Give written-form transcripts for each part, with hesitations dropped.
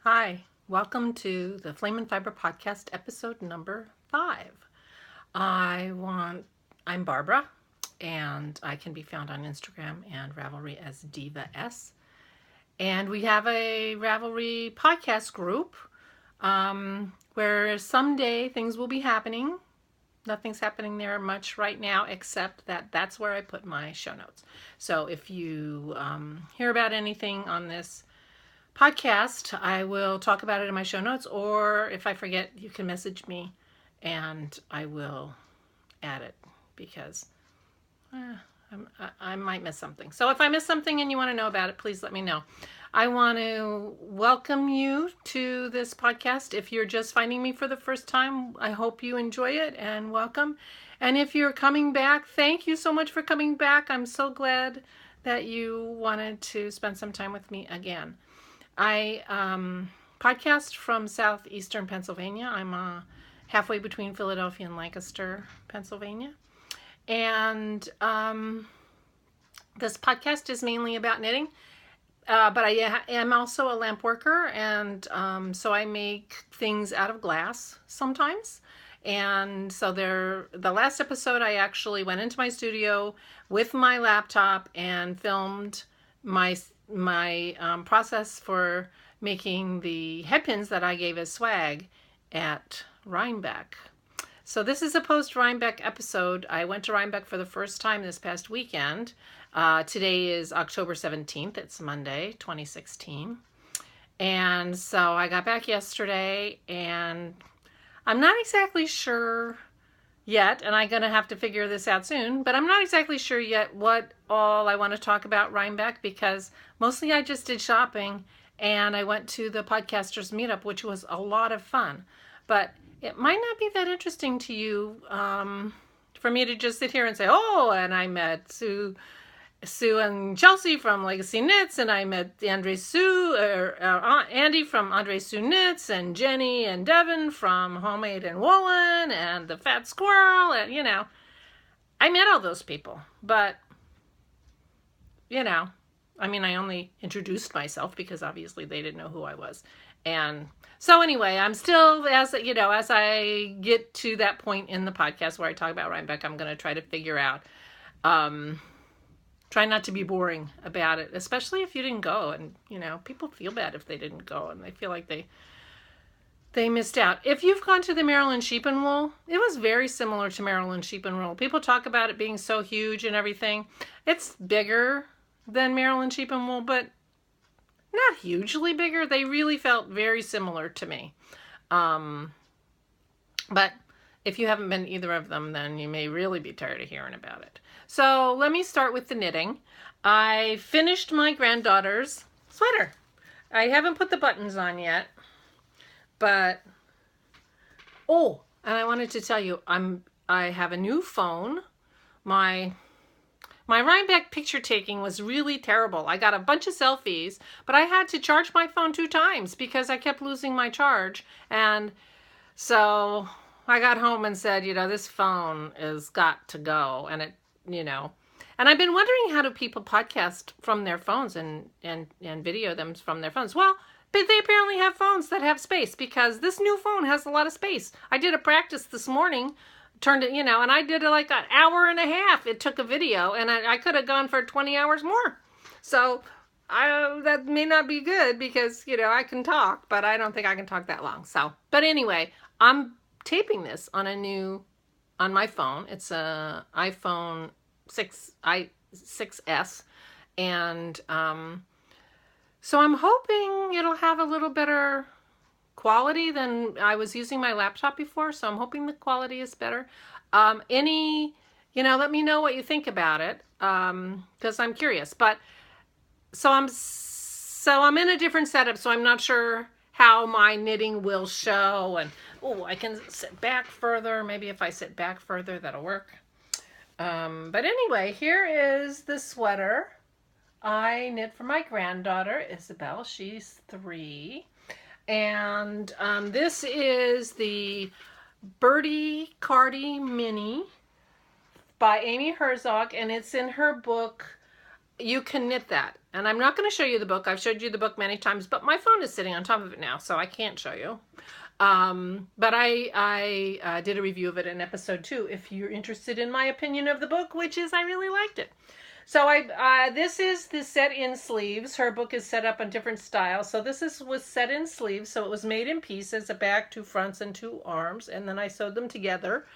Hi, welcome to the Flame and Fiber podcast, episode number 5. I'm Barbara, and I can be found on Instagram and Ravelry as Diva S. And we have a Ravelry podcast group where someday things will be happening. Nothing's happening there much right now, except that's where I put my show notes. So if you hear about anything on this podcast, I will talk about it in my show notes, or if I forget, you can message me and I will add it because I might miss something. So if I miss something and you want to know about it, please let me know. I want to welcome you to this podcast. If you're just finding me for the first time, I hope you enjoy it and welcome. And if you're coming back, thank you so much for coming back. I'm so glad that you wanted to spend some time with me again. I podcast from southeastern Pennsylvania. I'm halfway between Philadelphia and Lancaster, Pennsylvania. And this podcast is mainly about knitting. But I am also a lamp worker, and so I make things out of glass sometimes. And so the last episode, I actually went into my studio with my laptop and filmed my process for making the head pins that I gave as swag at Rhinebeck. So this is a post Rhinebeck episode. I went to Rhinebeck for the first time this past weekend. Today is October 17th. It's Monday, 2016. And so I got back yesterday, and I'm not exactly sure yet, and I'm going to have to figure this out soon, but I'm not exactly sure yet what all I want to talk about Rhinebeck, because mostly I just did shopping and I went to the podcasters meetup, which was a lot of fun. But it might not be that interesting to you for me to just sit here and say, oh, and I met Sue and Chelsea from Legacy Knits, and I met Andy from Andre Sue Knits, and Jenny and Devin from Homemade and Woolen, and the Fat Squirrel, and I met all those people, but I only introduced myself because obviously they didn't know who I was. And so anyway, I'm still, as I get to that point in the podcast where I talk about Rhinebeck, I'm going to try to figure out, try not to be boring about it, especially if you didn't go. And, people feel bad if they didn't go and they feel like they missed out. If you've gone to the Maryland Sheep and Wool, it was very similar to Maryland Sheep and Wool. People talk about it being so huge and everything. It's bigger than Maryland Sheep and Wool, but not hugely bigger. They really felt very similar to me. But if you haven't been to either of them, then you may really be tired of hearing about it. So let me start with the knitting. I finished my granddaughter's sweater. I haven't put the buttons on yet, but and I wanted to tell you, I have a new phone. My Rhinebeck picture taking was really terrible. I got a bunch of selfies, but I had to charge my phone 2 times because I kept losing my charge. And so I got home and said, this phone has got to go. And and I've been wondering, how do people podcast from their phones and video them from their phones? Well, but they apparently have phones that have space, because this new phone has a lot of space. I did a practice this morning, turned it, and I did it like an hour and a half. It took a video, and I could have gone for 20 hours more. So that may not be good, because, I can talk, but I don't think I can talk that long. So, but anyway, I'm taping this on my phone. It's a iPhone 6S, and so I'm hoping it'll have a little better quality than I was using my laptop before. So I'm hoping the quality is better. Let me know what you think about it, because I'm curious. But so I'm in a different setup, so I'm not sure how my knitting will show. And I can sit back further. Maybe if I sit back further, that'll work. But anyway, here is the sweater I knit for my granddaughter, Isabel. She's 3. And this is the Birdie Cardi Mini by Amy Herzog, and it's in her book, You Can Knit That. And I'm not going to show you the book. I've showed you the book many times, but my phone is sitting on top of it now, so I can't show you. But I did a review of it in episode 2 if you're interested in my opinion of the book, which is I really liked it. So this is the set in sleeves. Her book is set up in different styles. So this was set in sleeves. So it was made in pieces, a back, 2 fronts, and 2 arms. And then I sewed them together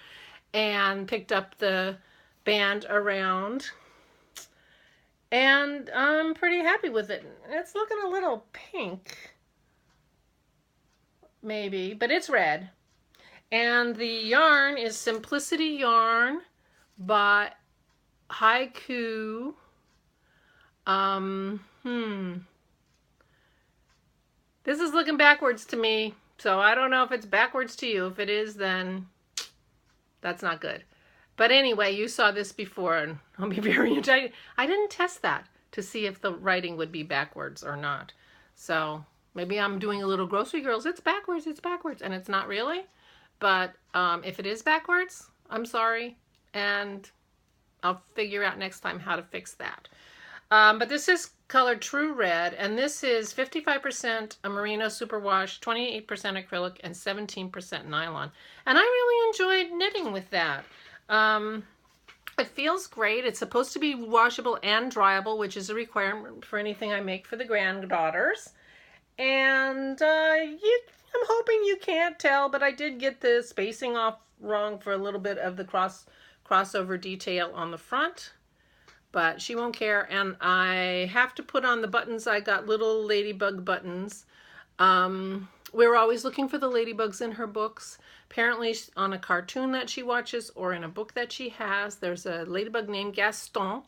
and picked up the band around. And I'm pretty happy with it. It's looking a little pink, maybe, but it's red. And the yarn is Simplicity Yarn by Haiku. This is looking backwards to me, so I don't know if it's backwards to you. If it is, then that's not good. But anyway, you saw this before, and I'll be very excited. I didn't test that to see if the writing would be backwards or not. So maybe I'm doing a little Grocery Girls. It's backwards, and it's not really. But if it is backwards, I'm sorry, and I'll figure out next time how to fix that. But this is colored True Red, and this is 55% merino superwash, 28% acrylic, and 17% nylon. And I really enjoyed knitting with that. It feels great. It's supposed to be washable and dryable, which is a requirement for anything I make for the granddaughters. And I'm hoping you can't tell, but I did get the spacing off wrong for a little bit of the crossover detail on the front. But she won't care. And I have to put on the buttons. I got little ladybug buttons. We're always looking for the ladybugs in her books. Apparently on a cartoon that she watches or in a book that she has, there's a ladybug named Gaston.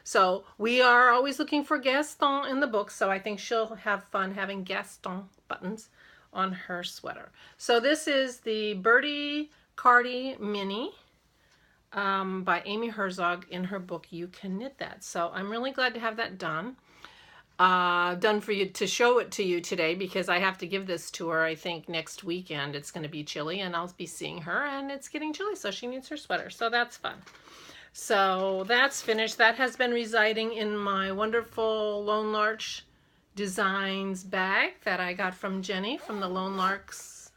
So we are always looking for Gaston in the book. So I think she'll have fun having Gaston buttons on her sweater. So this is the Bertie Cardi Mini by Amy Herzog in her book You Can Knit That. So I'm really glad to have that done. Done for you to show it to you today because I have to give this to her. I think next weekend it's going to be chilly and I'll be seeing her and it's getting chilly, so she needs her sweater. So that's fun. So that's finished. That has been residing in my wonderful Lone Larch Designs bag that I got from Jenny from the Lone Larch.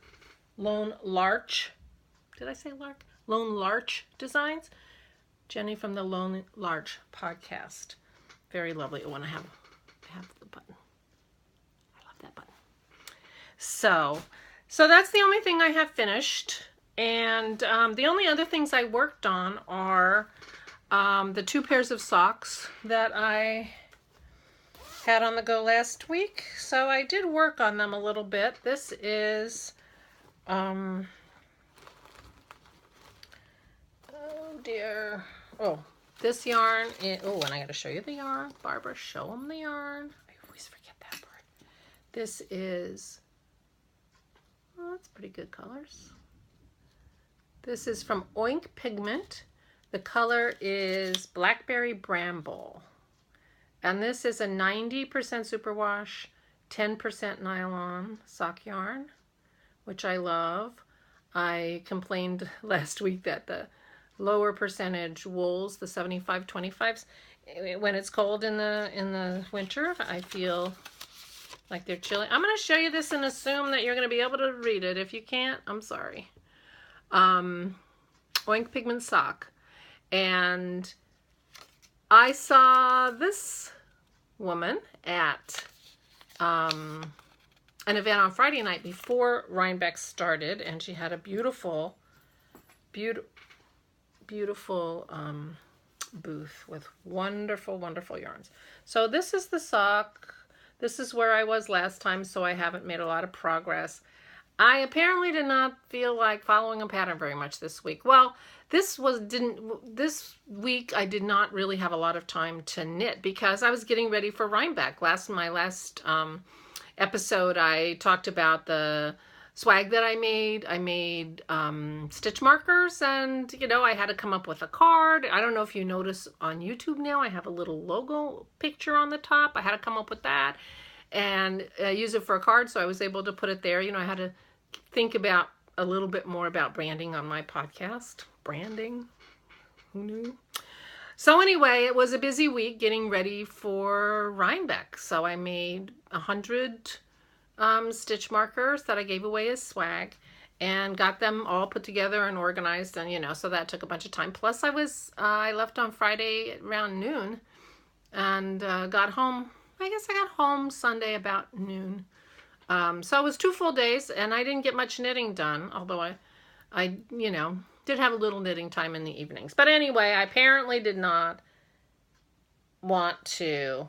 Did I say lark? Lone Larch Designs. Jenny from the Lone Larch podcast. Very lovely. Oh, and I have the button. I love that button. So that's the only thing I have finished. And the only other things I worked on are the 2 pairs of socks that I had on the go last week. So I did work on them a little bit. This is, oh dear. Oh, this yarn, and I got to show you the yarn. Barbara, show them the yarn. I always forget that part. This is, oh, that's pretty good colors. This is from Oink Pigment. The color is Blackberry Bramble. And this is a 90% superwash, 10% nylon sock yarn, which I love. I complained last week that the lower percentage wools, the 75-25s, when it's cold in the winter, I feel like they're chilly. I'm going to show you this and assume that you're going to be able to read it. If you can't, I'm sorry. Oink Pigment sock. And I saw this woman at an event on Friday night before Rhinebeck started, and she had a beautiful booth with wonderful yarns. So this is the sock. This is where I was last time, so I haven't made a lot of progress. I apparently did not feel like following a pattern very much this week. Well, this week I did not really have a lot of time to knit because I was getting ready for Rhinebeck. My last episode I talked about the swag that I made. I made stitch markers, and I had to come up with a card. I don't know if you notice on YouTube now I have a little logo picture on the top. I had to come up with that and use it for a card, so I was able to put it there. I had to think about a little bit more about branding on my podcast. Branding, who knew? So anyway, it was a busy week getting ready for Rhinebeck. So I made 100 stitch markers that I gave away as swag and got them all put together and organized, and so that took a bunch of time. Plus I left on Friday around noon and got home. I guess I got home Sunday about noon. So it was 2 full days, and I didn't get much knitting done, although I did have a little knitting time in the evenings. But anyway, I apparently did not want to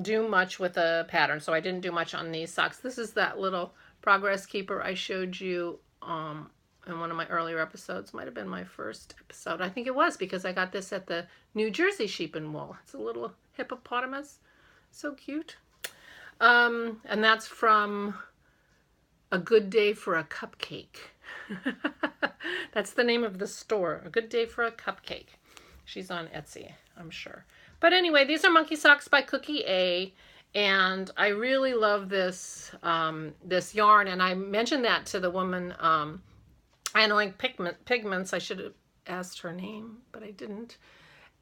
do much with a pattern, so I didn't do much on these socks. This is that little progress keeper I showed you in one of my earlier episodes. Might have been my first episode. I think it was, because I got this at the New Jersey Sheep and Wool. It's a little hippopotamus. So cute. And that's from A Good Day for a Cupcake. That's the name of the store. A Good Day for a Cupcake. She's on Etsy, I'm sure. But anyway, these are Monkey Socks by Cookie A. And I really love this this yarn. And I mentioned that to the woman, Annoying Pigments. I should have asked her name, but I didn't.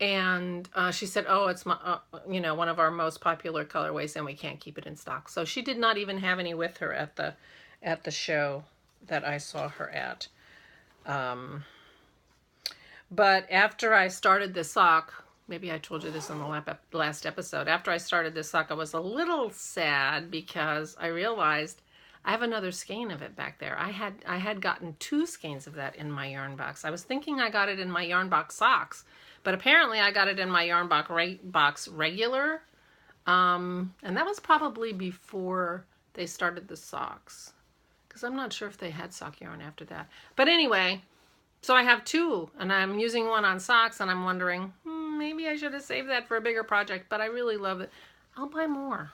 And she said, oh, it's one of our most popular colorways, and we can't keep it in stock. So she did not even have any with her at the show that I saw her at. But after I started this sock, maybe I told you this in the last episode, after I started this sock, I was a little sad because I realized I have another skein of it back there. I had gotten 2 skeins of that in my yarn box. I was thinking I got it in my yarn box socks, but apparently I got it in my yarn box regular. And that was probably before they started the socks, because I'm not sure if they had sock yarn after that. But anyway, so I have 2, and I'm using one on socks, and I'm wondering, maybe I should have saved that for a bigger project, but I really love it. I'll buy more.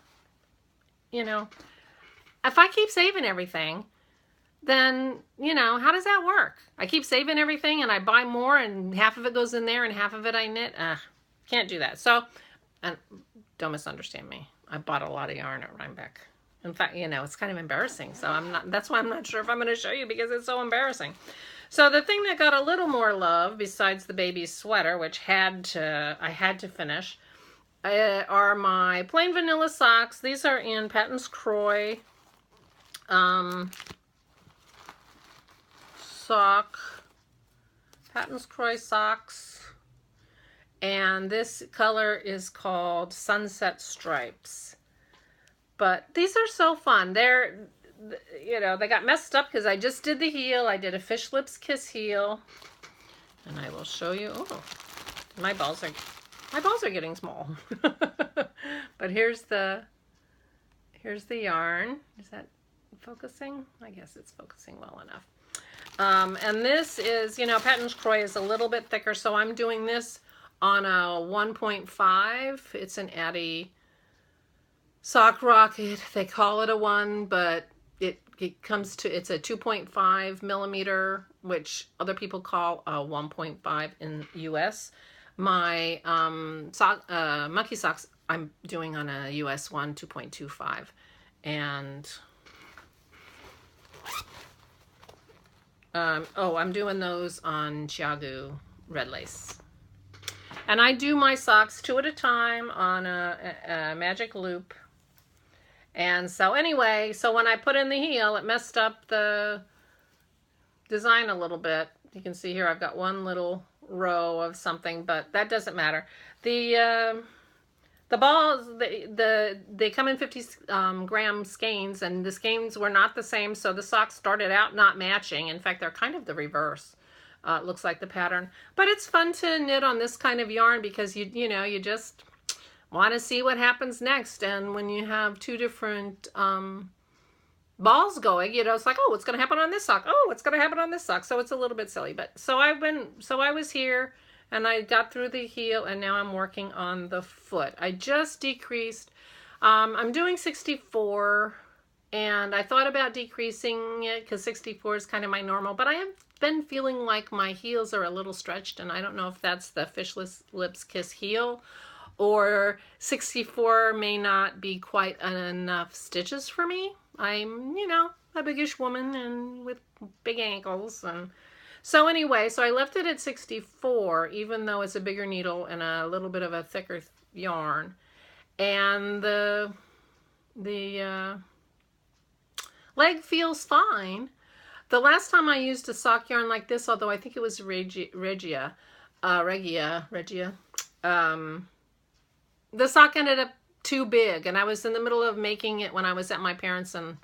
If I keep saving everything, then, how does that work? I keep saving everything and I buy more, and half of it goes in there and half of it I knit. Can't do that. So, and don't misunderstand me. I bought a lot of yarn at Rhinebeck. In fact, it's kind of embarrassing. So that's why I'm not sure if I'm going to show you, because it's so embarrassing. So the thing that got a little more love, besides the baby's sweater, which I had to finish, are my plain vanilla socks. These are in Patons Kroy Patons Kroy socks, and this color is called Sunset Stripes. But these are so fun. They got messed up because I just did the heel. I did a Fish Lips Kiss heel, and I will show you. Oh, my balls are getting small. But here's the yarn. Is that focusing? I guess it's focusing well enough. And this is, Patons Kroy is a little bit thicker, so I'm doing this on a 1.5. It's an Addi Sock Rocket. They call it a 1, but it's a 2.5 millimeter, which other people call a 1.5 in US. My Monkey Socks I'm doing on a US 1, 2.25. And I'm doing those on Chiagu Red Lace. And I do my socks 2 at a time on a magic loop. And so anyway, when I put in the heel, it messed up the design a little bit. You can see here I've got one little row of something, but that doesn't matter. The balls, they come in 50 gram skeins, and the skeins were not the same, so the socks started out not matching. In fact, they're kind of the reverse. It looks like the pattern. But it's fun to knit on this kind of yarn because you just want to see what happens next. And when you have 2 different balls going, it's like, oh, what's going to happen on this sock? Oh, what's going to happen on this sock? So it's a little bit silly. But so I was here, and I got through the heel, and now I'm working on the foot. I just decreased. I'm doing 64, and I thought about decreasing it because 64 is kind of my normal, but I have been feeling like my heels are a little stretched, and I don't know if that's the Fish Lips Kiss heel, or 64 may not be quite enough stitches for me. I'm, a biggish woman and with big ankles, and So anyway, so I left it at 64, even though it's a bigger needle and a little bit of a thicker yarn. And the leg feels fine. The last time I used a sock yarn like this, although I think it was Regia, the sock ended up too big, and I was in the middle of making it when I was at my parents', and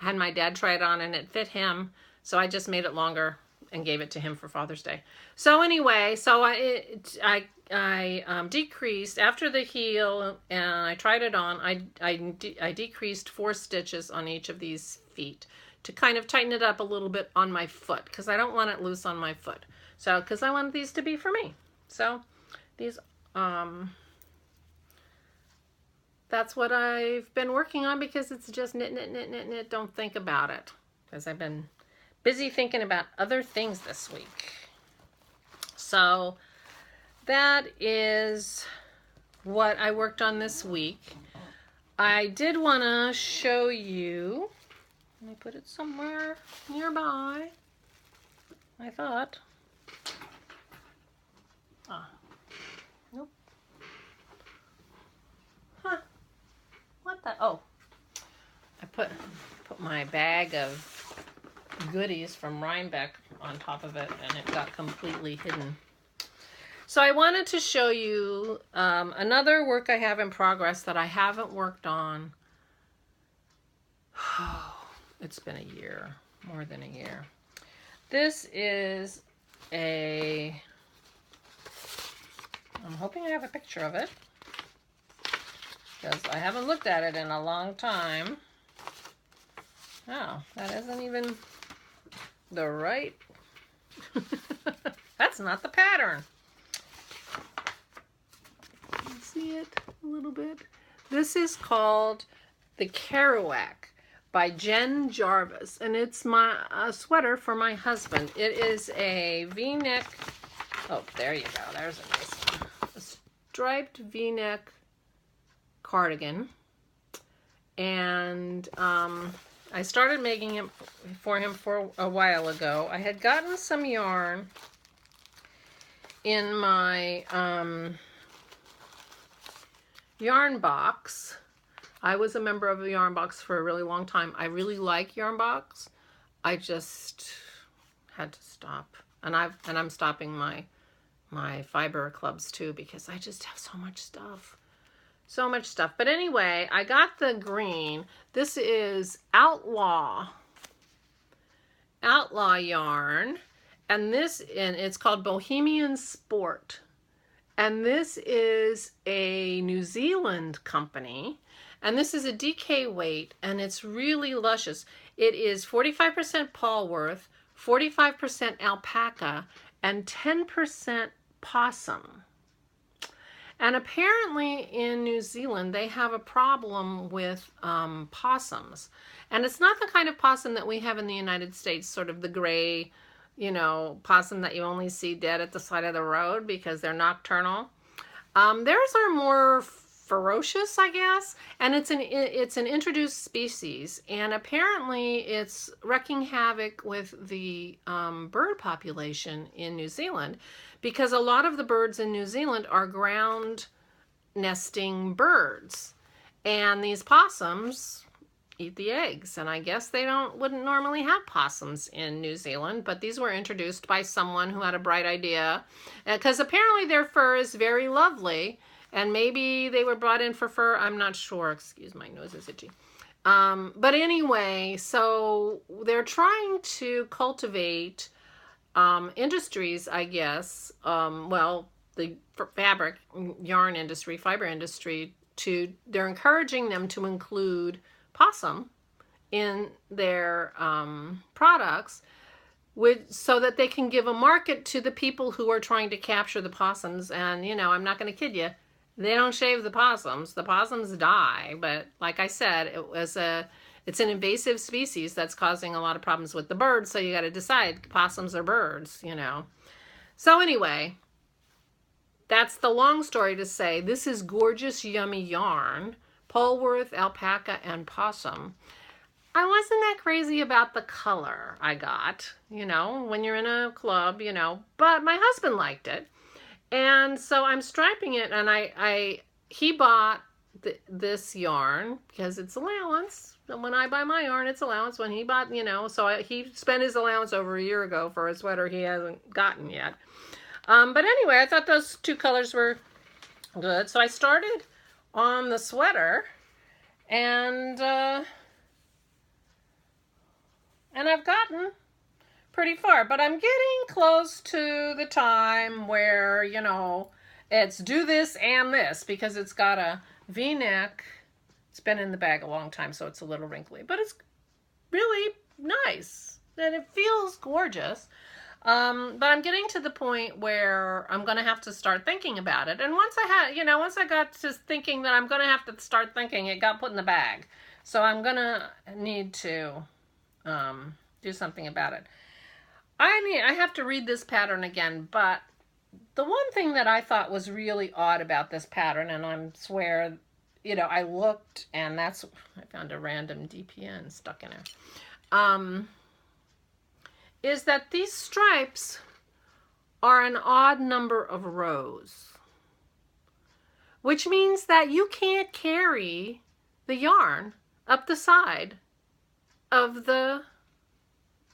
I had my dad try it on, and it fit him, so I just made it longer and gave it to him for Father's Day. So anyway, so I decreased after the heel, and I tried it on. I decreased 4 stitches on each of these feet to kind of tighten it up a little bit on my foot, because I don't want it loose on my foot. So, because I want these to be for me. So these, that's what I've been working on, because it's just knit, knit, knit, knit, knit. Don't think about it, because I've been busy thinking about other things this week. So that is what I worked on this week. I did want to show you, let me put it somewhere nearby, I thought. Nope. Huh. What the? Oh. I put my bag of goodies from Rhinebeck on top of it, and it got completely hidden. So I wanted to show you another work I have in progress that I haven't worked on. It's been a year, more than a year. This is I'm hoping I have a picture of it, because I haven't looked at it in a long time. Oh, that isn't even the right, that's not the pattern. See it a little bit? This is called the Kerouac by Jen Jarvis, and it's a sweater for my husband. It is a V-neck, oh, there you go, there's a nice one. A striped V-neck cardigan, and I started making it for him for a while ago. I had gotten some yarn in my yarn box. I was a member of a yarn box for a really long time. I really like yarn box. I just had to stop, and I'm stopping my fiber clubs too, because I just have so much stuff. So much stuff. But anyway, I got the green. This is Outlaw yarn, and it's called Bohemian Sport. And this is a New Zealand company, and this is a DK weight, and it's really luscious. It is 45% Polworth, 45% alpaca, and 10% possum. And apparently in New Zealand, they have a problem with possums. And it's not the kind of possum that we have in the United States, sort of the gray, possum that you only see dead at the side of the road because they're nocturnal. Theirs are more ferocious, I guess, and it's an introduced species, and apparently it's wreaking havoc with the bird population in New Zealand, because a lot of the birds in New Zealand are ground nesting birds, and these possums eat the eggs. And I guess they wouldn't normally have possums in New Zealand, but these were introduced by someone who had a bright idea, because apparently their fur is very lovely, and maybe they were brought in for fur. I'm not sure. Excuse, my nose is itchy. But anyway, so they're trying to cultivate industries, I guess, the fabric, yarn industry, fiber industry, they're encouraging them to include possum in their products, so that they can give a market to the people who are trying to capture the possums. And, I'm not going to kid you, they don't shave the possums. The possums die, but like I said, it's an invasive species that's causing a lot of problems with the birds, so you got to decide, possums or birds, So anyway, that's the long story to say, this is gorgeous, yummy yarn, Polworth, alpaca, and possum. I wasn't that crazy about the color I got, when you're in a club, but my husband liked it. And so I'm striping it, and he bought this yarn because it's allowance. And when I buy my yarn, it's allowance. When he bought, so he spent his allowance over a year ago for a sweater he hasn't gotten yet. But anyway, I thought those two colors were good. So I started on the sweater, and I've gotten pretty far, but I'm getting close to the time where, it's do this and this, because it's got a V-neck. It's been in the bag a long time, so it's a little wrinkly, but it's really nice and it feels gorgeous. But I'm getting to the point where I'm going to have to start thinking about it. And once I got to thinking that I'm going to have to start thinking, it got put in the bag. So I'm going to need to do something about it. I have to read this pattern again, but the one thing that I thought was really odd about this pattern, and I swear, I looked, and I found a random DPN stuck in there, is that these stripes are an odd number of rows, which means that you can't carry the yarn up the side of the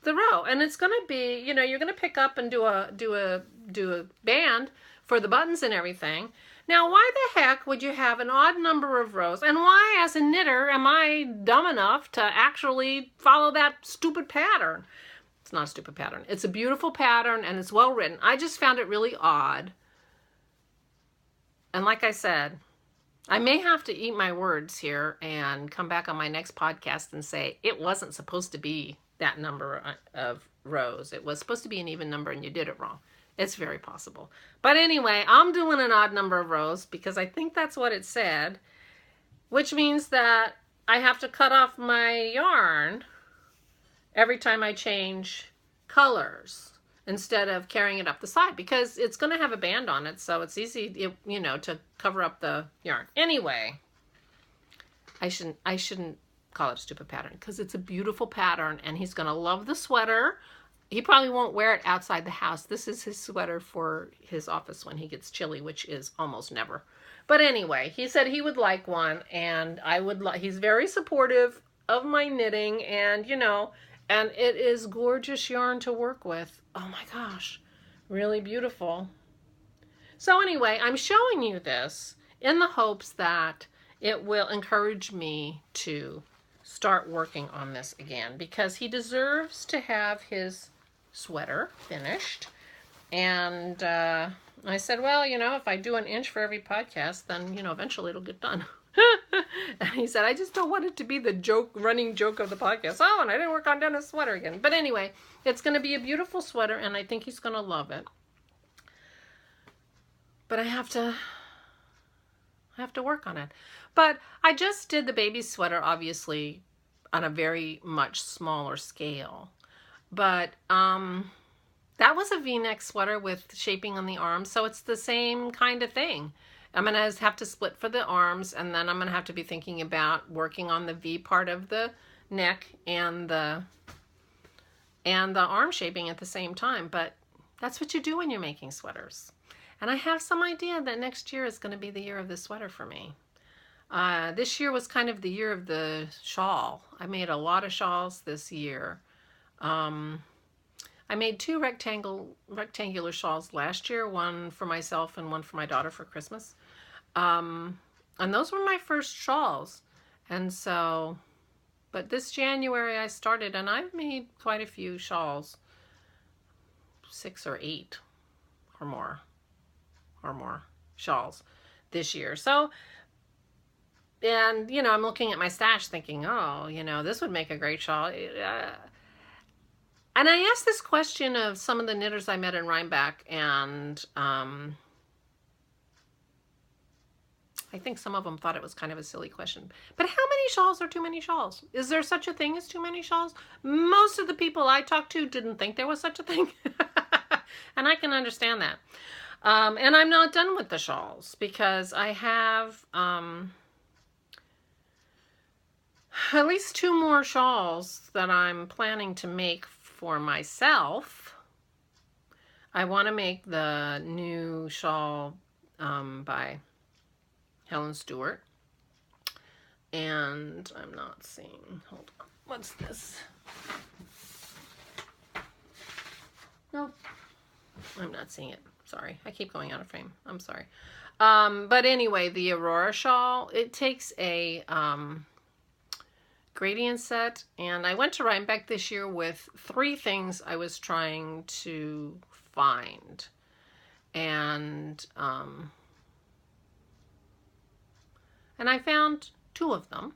row, and it's going to be, you're going to pick up and do a band for the buttons and everything. Now, why the heck would you have an odd number of rows? And why, as a knitter, am I dumb enough to actually follow that stupid pattern? It's not a stupid pattern. It's a beautiful pattern, and it's well written. I just found it really odd. And like I said, I may have to eat my words here and come back on my next podcast and say it wasn't supposed to be that number of rows. It was supposed to be an even number, and you did it wrong. It's very possible. But anyway, I'm doing an odd number of rows because I think that's what it said, which means that I have to cut off my yarn every time I change colors instead of carrying it up the side, because it's going to have a band on it, so it's easy, to cover up the yarn. Anyway, I shouldn't call it a stupid pattern, because it's a beautiful pattern, and he's going to love the sweater. He probably won't wear it outside the house. This is his sweater for his office when he gets chilly, which is almost never. But anyway, he said he would like one, and he's very supportive of my knitting, and and it is gorgeous yarn to work with. Oh my gosh, really beautiful. So anyway, I'm showing you this in the hopes that it will encourage me to start working on this again, because he deserves to have his sweater finished. And I said, well, if I do an inch for every podcast, then, eventually it'll get done. And he said, I just don't want it to be the running joke of the podcast. Oh, and I didn't work on Dennis' sweater again. But anyway, it's going to be a beautiful sweater, and I think he's going to love it. But I have to work on it. But I just did the baby sweater, obviously, on a very much smaller scale. But that was a V-neck sweater with shaping on the arms, so it's the same kind of thing. I'm going to have to split for the arms, and then I'm going to have to be thinking about working on the V part of the neck and the arm shaping at the same time. But that's what you do when you're making sweaters. And I have some idea that next year is going to be the year of the sweater for me. This year was kind of the year of the shawl. I made a lot of shawls this year. I made 2 rectangular shawls last year, one for myself and one for my daughter for Christmas. And those were my first shawls. And so, but this January I started, and I've made quite a few shawls, 6 or 8 or more shawls this year. So, and, I'm looking at my stash thinking, oh, this would make a great shawl. And I asked this question of some of the knitters I met in Rhinebeck, and I think some of them thought it was kind of a silly question. But how many shawls are too many shawls? Is there such a thing as too many shawls? Most of the people I talked to didn't think there was such a thing. And I can understand that. And I'm not done with the shawls, because I have at least 2 more shawls that I'm planning to make for myself. I want to make the new shawl by Helen Stewart. And I'm not seeing, hold on, what's this? Nope, I'm not seeing it. Sorry, I keep going out of frame. I'm sorry. But anyway, the Aurora shawl, it takes a gradient set, and I went to Rhinebeck this year with 3 things I was trying to find, and I found 2 of them,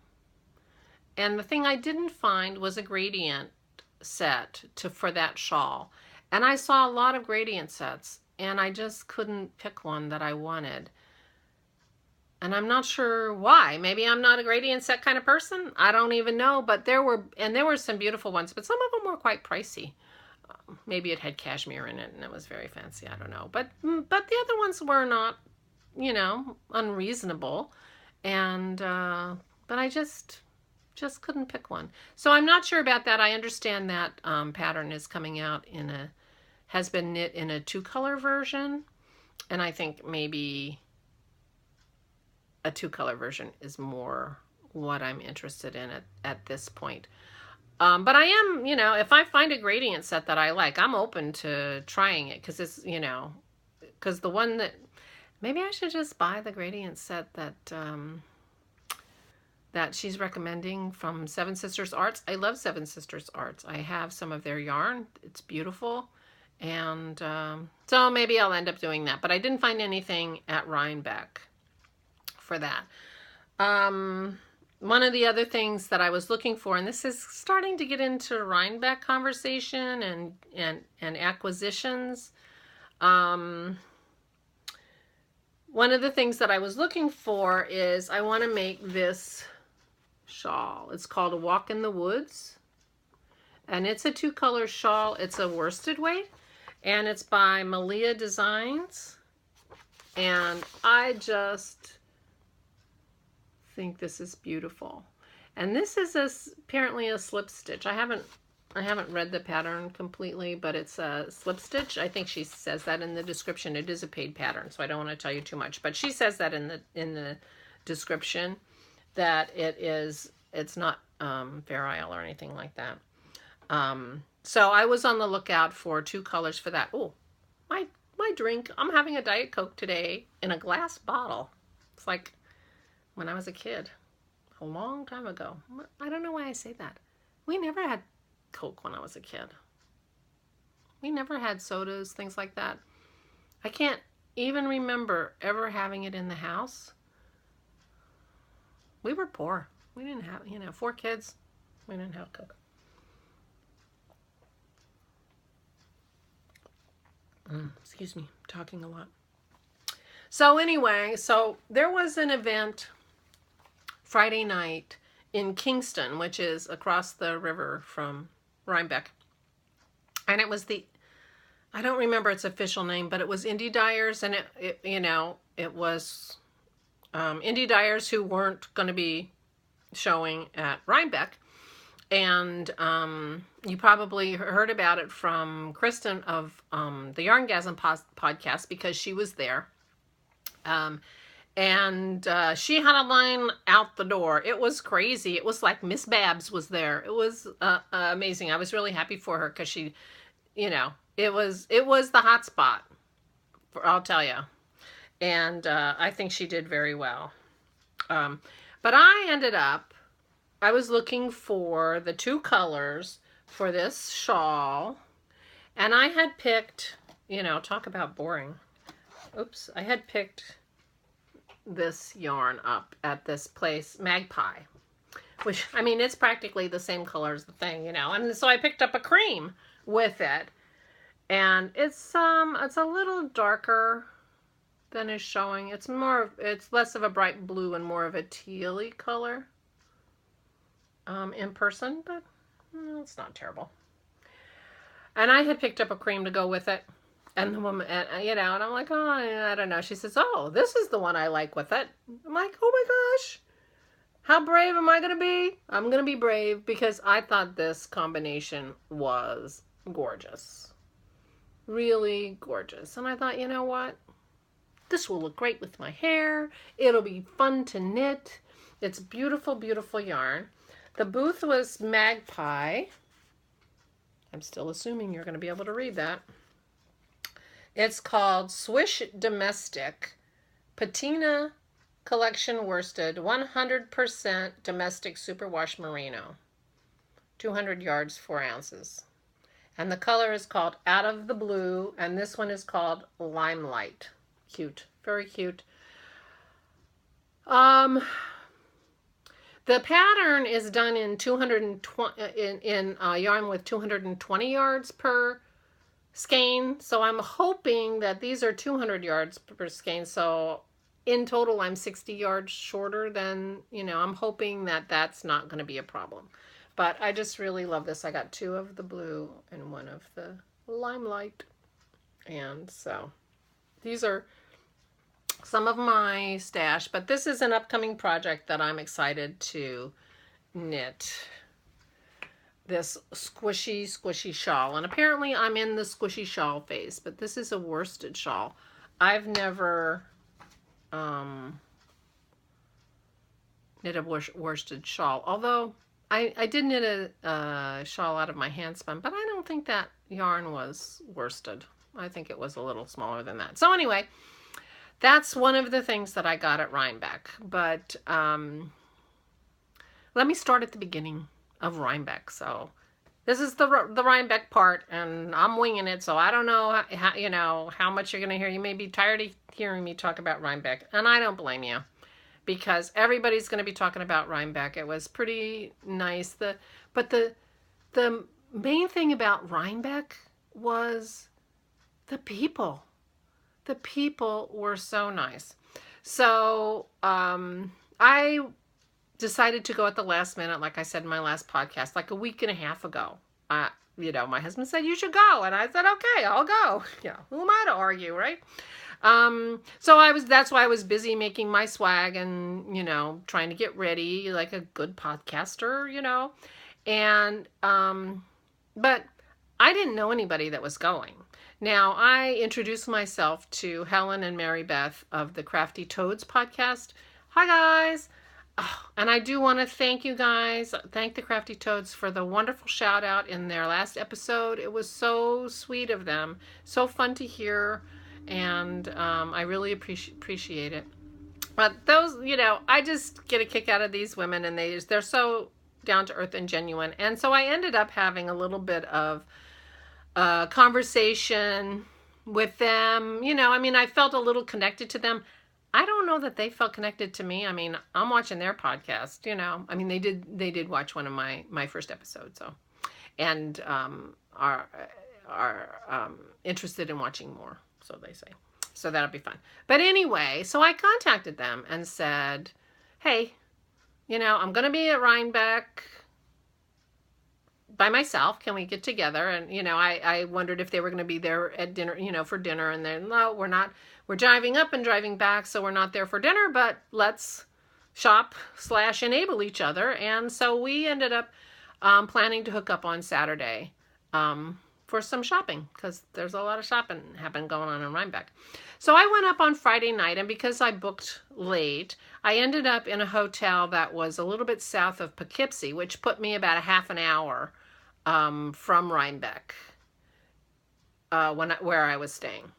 and the thing I didn't find was a gradient set for that shawl, and I saw a lot of gradient sets, and I just couldn't pick one that I wanted. And I'm not sure why. Maybe I'm not a gradient set kind of person. I don't even know. But there were some beautiful ones, but some of them were quite pricey. Maybe it had cashmere in it and it was very fancy. I don't know. But the other ones were not, you know, unreasonable. And but I just couldn't pick one. So I'm not sure about that. I understand that pattern is coming out has been knit in a 2-color version, and I think maybe a 2-color version is more what I'm interested in at this point. But I am, you know, if I find a gradient set that I like, I'm open to trying it, because it's, you know, because the one that, maybe I should just buy the gradient set that that she's recommending from Seven Sisters Arts. I love Seven Sisters Arts. I have some of their yarn. It's beautiful. And so maybe I'll end up doing that. But I didn't find anything at Rhinebeck for that. One of the other things that I was looking for, and this is starting to get into Rhinebeck conversation and acquisitions. One of the things that I was looking for is I want to make this shawl. It's called A Walk in the Woods, and it's a 2-color shawl. It's a worsted weight, and it's by Malia Designs, and I just think this is beautiful. And this is apparently a slip stitch. I haven't read the pattern completely, but it's a slip stitch. I think she says that in the description. It is a paid pattern, so I don't want to tell you too much, but she says that in the description that it's not Fair Isle or anything like that. So I was on the lookout for 2 colors for that. Oh, my drink. I'm having a Diet Coke today in a glass bottle. It's like when I was a kid, a long time ago. I don't know why I say that. We never had Coke when I was a kid. We never had sodas, things like that. I can't even remember ever having it in the house. We were poor. We didn't have, 4 kids. We didn't have Coke. Excuse me, talking a lot. So anyway, so there was an event Friday night in Kingston, which is across the river from Rhinebeck. And it was I don't remember its official name, but it was Indie Dyers, and it was Indie Dyers who weren't going to be showing at Rhinebeck. And you probably heard about it from Kristen of the Yarngasm podcast, because she was there. And she had a line out the door. It was crazy. It was like Miss Babs was there. It was amazing. I was really happy for her, because she, it was the hot spot, I'll tell you. And I think she did very well. But I was looking for the 2 colors for this shawl, and I had picked, talk about boring. Oops, I had picked this yarn up at this place, Magpie, which, I mean, it's practically the same color as the thing, and so I picked up a cream with it, and it's a little darker than is showing. It's less of a bright blue and more of a tealy color in person, but it's not terrible. And I had picked up a cream to go with it. And the woman, and I'm like, oh, I don't know. She says, oh, this is the one I like with it. I'm like, oh my gosh, How brave am I going to be? I'm going to be brave because I thought this combination was gorgeous. Really gorgeous. And I thought, you know what? This will look great with my hair. It'll be fun to knit. It's beautiful, beautiful yarn. The booth was Magpie. I'm still assuming you're going to be able to read that. It's called Swish Domestic Patina Collection Worsted 100% Domestic Superwash Merino. 200 yards, 4 ounces. And the color is called Out of the Blue, and this one is called Limelight. Cute. Very cute. The pattern is done in 220 in yarn with 220 yards per skein. So I'm hoping that these are 200 yards per skein. So in total, I'm 60 yards shorter than, I'm hoping that that's not going to be a problem. But I just really love this. I got 2 of the blue and 1 of the Limelight. And so these are some of my stash, but this is an upcoming project that I'm excited to knit. This squishy shawl. And apparently I'm in the squishy shawl phase, but this is a worsted shawl. I've never knit a worsted shawl, although I did knit a shawl out of my handspun, but I don't think that yarn was worsted. I think it was a little smaller than that. So anyway, that's one of the things that I got at Rhinebeck. But let me start at the beginning of Rhinebeck. So this is the Rhinebeck part, and I'm winging it. So I don't know how much you're going to hear. You may be tired of hearing me talk about Rhinebeck, and I don't blame you, because everybody's going to be talking about Rhinebeck. It was pretty nice. But the main thing about Rhinebeck was the people. The people were so nice. So I decided to go at the last minute, like I said in my last podcast, like a week and a half ago. My husband said, you should go. And I said, okay, I'll go. Who am I to argue, right? So that's why I was busy making my swag and, trying to get ready like a good podcaster, and, but I didn't know anybody that was going. Now, I introduced myself to Helen and Mary Beth of the Crafty Toads podcast. Hi, guys. Oh, and I do want to thank you guys. Thank the Crafty Toads for the wonderful shout out in their last episode. It was so sweet of them. So fun to hear. And I really appreciate it. But those, I just get a kick out of these women, and they're so down to earth and genuine. And so I ended up having a little bit of conversation with them. I felt a little connected to them. I don't know that they felt connected to me. I'm watching their podcast, they did watch one of my first episodes, so, and are interested in watching more, so they say. So that'll be fun. But anyway, so I contacted them and said, hey, I'm going to be at Rhinebeck by myself. Can we get together? And, I wondered if they were going to be there at dinner, for dinner. And then, no, we're not. We're driving up and driving back, so we're not there for dinner, but let's shop/enable each other. And so we ended up planning to hook up on Saturday for some shopping, because there's a lot of shopping going on in Rhinebeck. So I went up on Friday night, and because I booked late, I ended up in a hotel that was a little bit south of Poughkeepsie, which put me about a half an hour from Rhinebeck, where I was staying.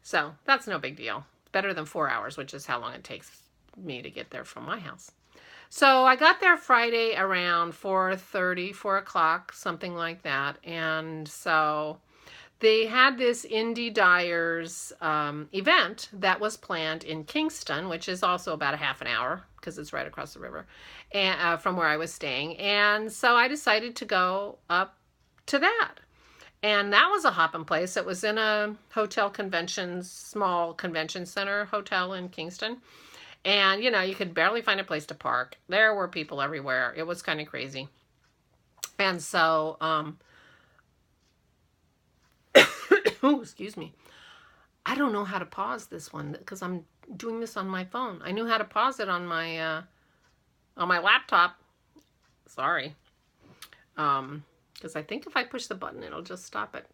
So that's no big deal. Better than 4 hours, which is how long it takes me to get there from my house. So I got there Friday around 4:30, 4 o'clock, something like that. And so they had this Indie Dyers event that was planned in Kingston, which is also about a half an hour because it's right across the river and from where I was staying. And so I decided to go up to that. And that was a hopping place. It was in a small convention center hotel in Kingston. And, you could barely find a place to park. There were people everywhere. It was kind of crazy. And so, excuse me. I don't know how to pause this one because I'm doing this on my phone. I knew how to pause it on my on my laptop. Sorry. Because I think if I push the button, it'll just stop it.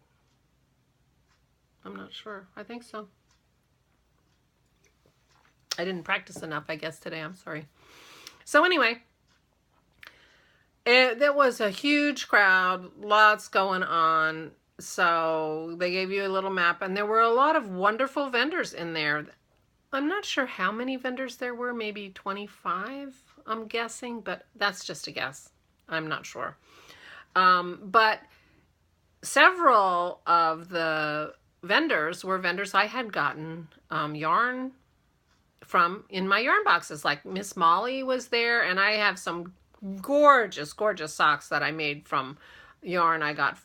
I'm not sure. I think so. I didn't practice enough, I guess, today. I'm sorry. So anyway, there was a huge crowd, lots going on. So they gave you a little map, and there were a lot of wonderful vendors in there. I'm not sure how many vendors there were, maybe 25, I'm guessing, but that's just a guess. I'm not sure. But several of the vendors were vendors I had gotten yarn from in my yarn boxes. Like Miss Molly was there, and I have some gorgeous, gorgeous socks that I made from yarn I got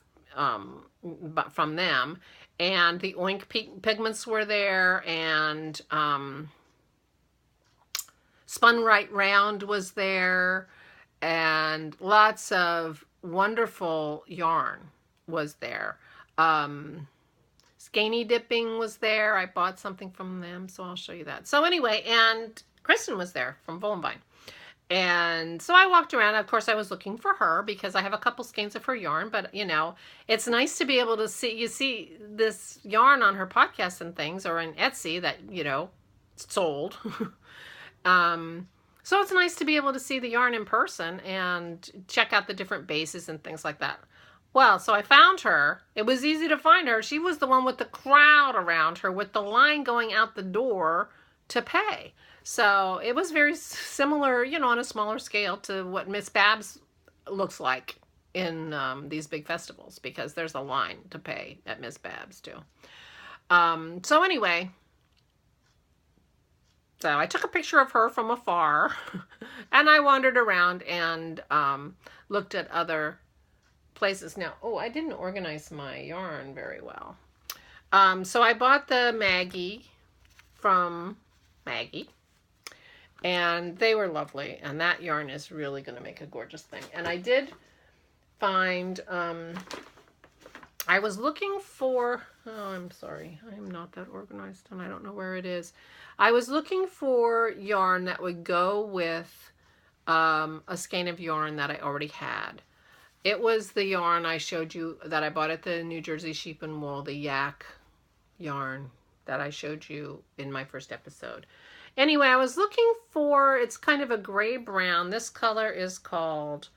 from them. And the Oink Pigments were there, and Spun Right Round was there, and lots of wonderful yarn was there. Skeiny Dipping was there. I bought something from them, so I'll show you that. So anyway, and Kristen was there from Wollonvine. And so I walked around. Of course, I was looking for her because I have a couple skeins of her yarn. But, you know, it's nice to be able to see, you see this yarn on her podcast and things, or in Etsy that, you know, sold. So it's nice to be able to see the yarn in person and check out the different bases and things like that. Well, so I found her. It was easy to find her. She was the one with the crowd around her with the line going out the door to pay. So it was very similar, you know, on a smaller scale to what Miss Babs looks like in these big festivals, because there's a line to pay at Miss Babs too. So anyway, so I took a picture of her from afar and I wandered around and looked at other places. Now, oh, I didn't organize my yarn very well. So I bought the Maggie from Maggie. And they were lovely. And that yarn is really going to make a gorgeous thing. And I did find, I was looking for, oh, I'm sorry. I'm not that organized and I don't know where it is. I was looking for yarn that would go with a skein of yarn that I already had. It was the yarn I showed you that I bought at the New Jersey Sheep and Wool, the yak yarn that I showed you in my first episode. Anyway, I was looking for, it's kind of a gray brown. This color is called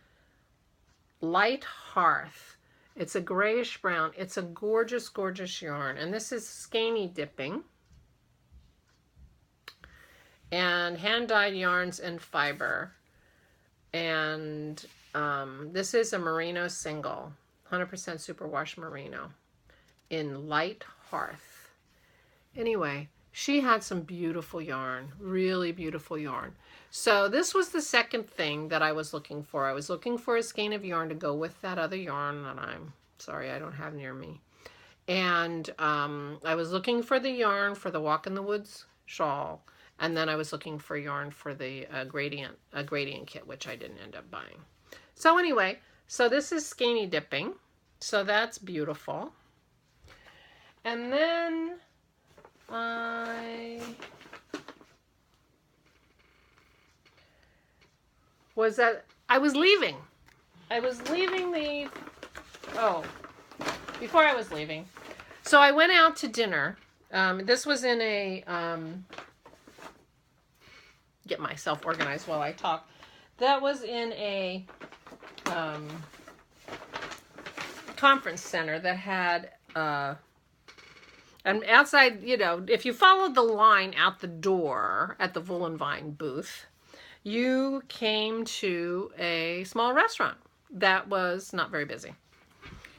Light Hearth. It's a grayish brown. It's a gorgeous, gorgeous yarn. And this is Skeiny Dipping. And hand-dyed yarns and fiber. And this is a merino single. 100% superwash merino in Light Hearth. Anyway, she had some beautiful yarn, really beautiful yarn. So this was the second thing that I was looking for. I was looking for a skein of yarn to go with that other yarn that I'm sorry I don't have near me. And I was looking for the yarn for the Walk in the Woods shawl. And then I was looking for yarn for the gradient kit, which I didn't end up buying. So anyway, so this is Skeiny Dipping. So that's beautiful. And then I was leaving. I was leaving before I was leaving. So I went out to dinner. This was in a, get myself organized while I talk. That was in a conference center that had, and outside, you know, if you followed the line out the door at the Wollonvine booth, you came to a small restaurant that was not very busy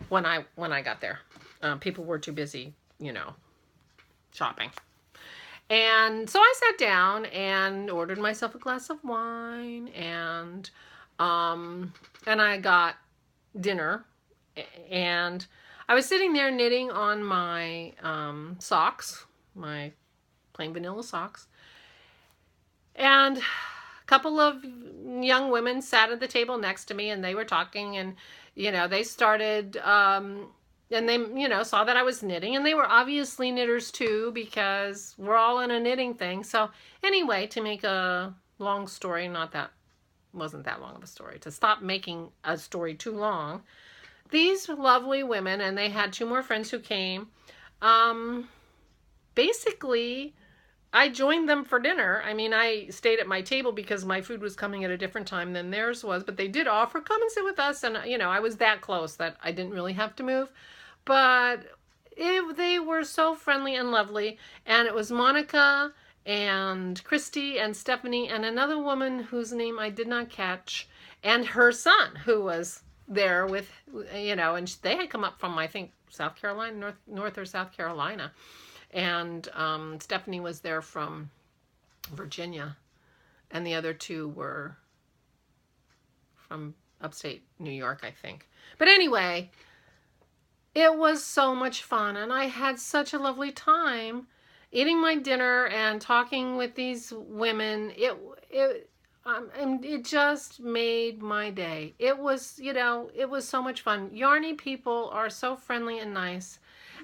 when I got there. People were too busy, you know, shopping. And so I sat down and ordered myself a glass of wine, and I got dinner, and I was sitting there knitting on my socks, my plain vanilla socks, and a couple of young women sat at the table next to me, and they were talking, and, you know, they started, and they, you know, saw that I was knitting, and they were obviously knitters too, because we're all in a knitting thing. So anyway, to make a long story not that wasn't that long of a story. To stop making a story too long, these lovely women, and they had two more friends who came, basically, I joined them for dinner. I mean, I stayed at my table because my food was coming at a different time than theirs was, but they did offer, come and sit with us. And, I was that close that I didn't really have to move. But they were so friendly and lovely. And it was Monica and Christy and Stephanie and another woman whose name I did not catch, and her son, who was there with, and they had come up from, I think, South Carolina, North or South Carolina. And Stephanie was there from Virginia, and the other two were from upstate New York, I think. But anyway, it was so much fun, and I had such a lovely time eating my dinner and talking with these women. It just made my day. It was, it was so much fun. Yarny people are so friendly and nice.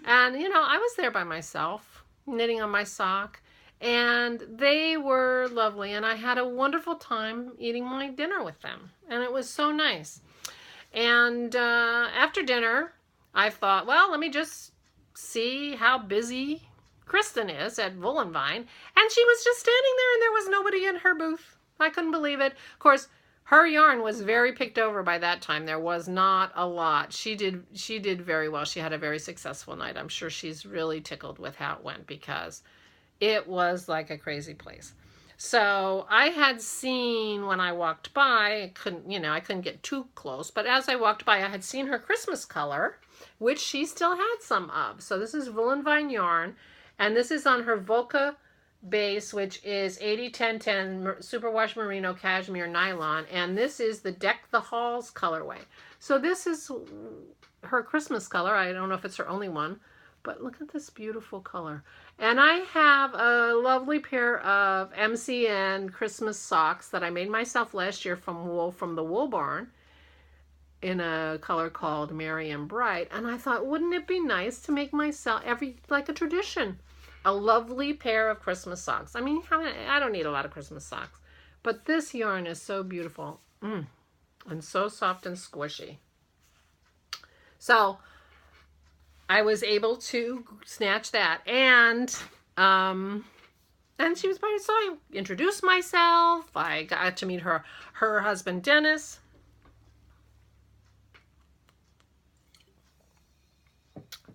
And, I was there by myself, knitting on my sock, and they were lovely. And I had a wonderful time eating my dinner with them. And it was so nice. And after dinner, I thought, well, let me just see how busy Kristen is at Woolenvine. And she was just standing there, and there was nobody in her booth. I couldn't believe it. Of course, her yarn was very picked over by that time. There was not a lot. She did very well. She had a very successful night. I'm sure she's really tickled with how it went because it was like a crazy place. So I had seen when I walked by, I couldn't get too close, but as I walked by, I had seen her Christmas color, which she still had some of. So this is Woolenvine yarn, and this is on her Volca base, which is 80-10-10 superwash merino cashmere nylon, and this is the Deck the Halls colorway. So this is her Christmas color. I don't know if it's her only one, but look at this beautiful color. And I have a lovely pair of MCN Christmas socks that I made myself last year from the Wool Barn in a color called Merry and Bright, and I thought, wouldn't it be nice to make myself like a tradition, a lovely pair of Christmas socks. I mean, I don't need a lot of Christmas socks, but this yarn is so beautiful and so soft and squishy. So I was able to snatch that, and she was by, so I introduced myself. I got to meet her husband, Dennis.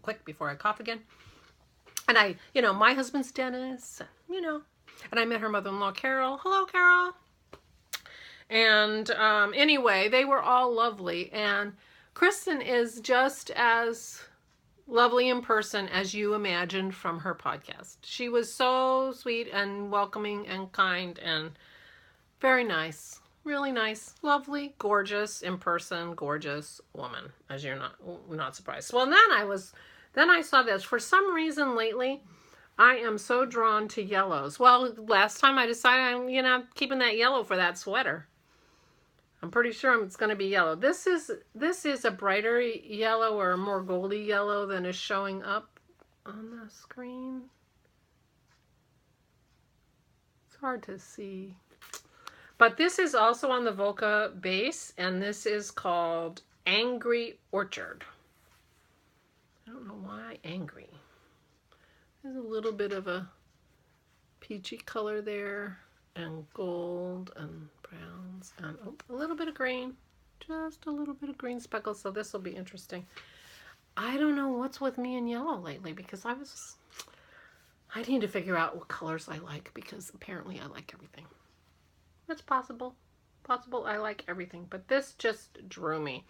Quick before I cough again. And my husband's Dennis, and I met her mother-in-law, Carol. Hello, Carol. And anyway, they were all lovely. And Kristen is just as lovely in person as you imagined from her podcast. She was so sweet and welcoming and kind and very nice. Really nice, lovely, gorgeous in person, gorgeous woman, as you're not surprised. Well, then I saw this. For some reason lately, I am so drawn to yellows. Well, last time I decided I'm keeping that yellow for that sweater. I'm pretty sure it's going to be yellow. This is a brighter yellow or a more goldy yellow than is showing up on the screen. It's hard to see. But this is also on the Volca base, and this is called Angry Orchard. I don't know why angry. There's a little bit of a peachy color there, and gold and browns, and a little bit of green. Just a little bit of green speckles, so this will be interesting. I don't know what's with me in yellow lately, because I need to figure out what colors I like, because apparently I like everything. That's possible. I like everything, but this just drew me.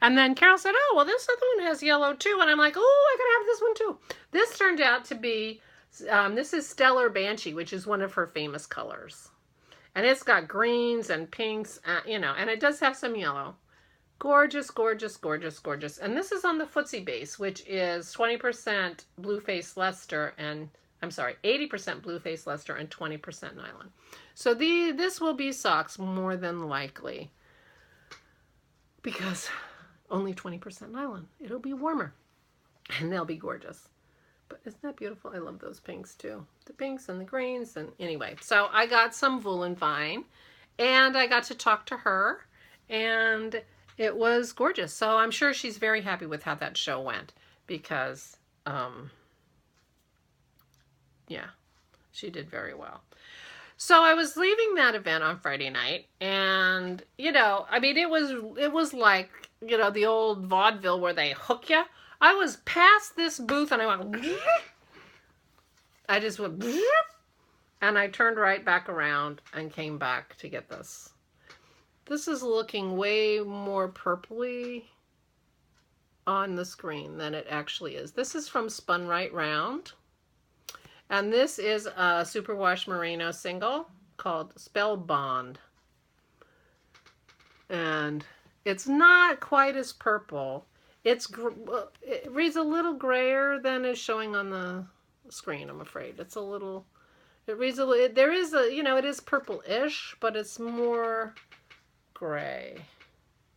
And then Carol said, oh, well, this other one has yellow too. And I'm like, oh, I could have this one too. This turned out to be, this is Stellar Banshee, which is one of her famous colors. And it's got greens and pinks, and it does have some yellow. Gorgeous, gorgeous, gorgeous, gorgeous. And this is on the Footsie base, which is 20% Blueface Leicester and, 80% Blueface Leicester and 20% nylon. So this will be socks more than likely, because only 20% nylon. It'll be warmer, and they'll be gorgeous. But isn't that beautiful? I love those pinks too. The pinks and the greens, and anyway. So I got some Woolenvine, and I got to talk to her, and it was gorgeous. So I'm sure she's very happy with how that show went because, yeah, she did very well. So I was leaving that event on Friday night, and I mean, it was like the old vaudeville where they hook you. I was past this booth, and I went. I just went, and I turned right back around and came back to get this. This is looking way more purpley on the screen than it actually is. This is from Spun Right Round. And this is a Superwash Merino single called Spellbond. And it's not quite as purple. It reads a little grayer than is showing on the screen, I'm afraid. It reads a little, there is it is purple-ish, but it's more gray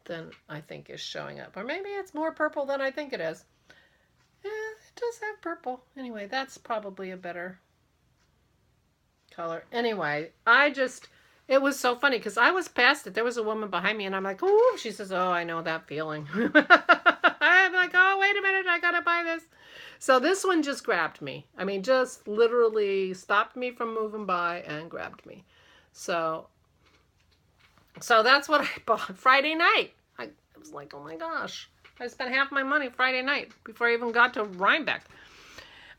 than I think is showing up. Or maybe it's more purple than I think it is. Yeah, it does have purple. Anyway, that's probably a better color. Anyway, it was so funny because I was past it. There was a woman behind me, and I'm like, oh, she says, oh, I know that feeling. I'm like, oh, wait a minute, I gotta buy this. So this one just grabbed me. I mean, just literally stopped me from moving by and grabbed me. So that's what I bought Friday night. I was like, oh my gosh. I spent half my money Friday night before I even got to Rhinebeck.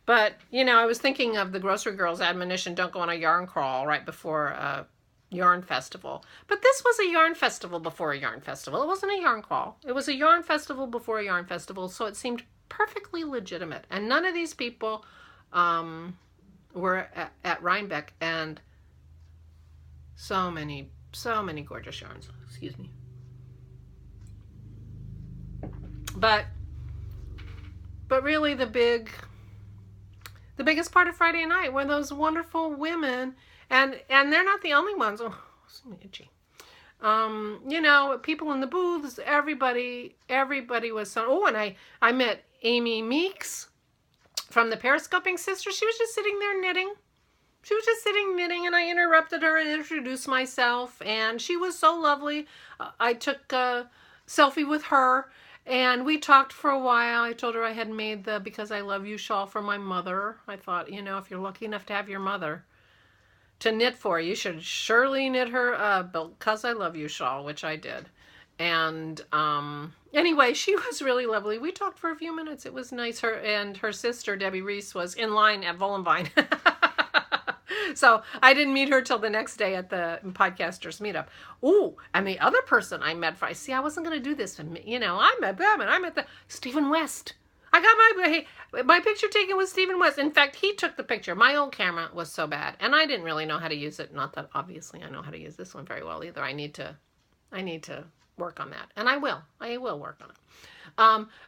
But, I was thinking of the Grocery Girls admonition, don't go on a yarn crawl right before a yarn festival. But this was a yarn festival before a yarn festival. It wasn't a yarn crawl. It was a yarn festival before a yarn festival, so it seemed perfectly legitimate. And none of these people were at Rhinebeck, and so many gorgeous yarns. Excuse me. But really the biggest part of Friday night were those wonderful women, and they're not the only ones. Oh, it's itchy. People in the booths, everybody was so. Oh, and I met Amy Meeks from the Periscoping Sisters. She was just sitting there knitting. And I interrupted her and introduced myself, and she was so lovely. I took a selfie with her, and we talked for a while. I told her I had made the Because I Love You shawl for my mother. I thought, if you're lucky enough to have your mother to knit for, you should surely knit her a Because I Love You shawl, which I did. And anyway, she was really lovely. We talked for a few minutes. It was nice. Her sister, Debbie Reese, was in line at Vollenvine. So I didn't meet her till the next day at the podcasters meetup. Ooh, and the other person I met, I wasn't going to do this. I met them, and I met Stephen West. I got my picture taken with Stephen West. In fact, he took the picture. My old camera was so bad, and I didn't really know how to use it. Not that obviously I know how to use this one very well either. I need to work on that, and I will work on it.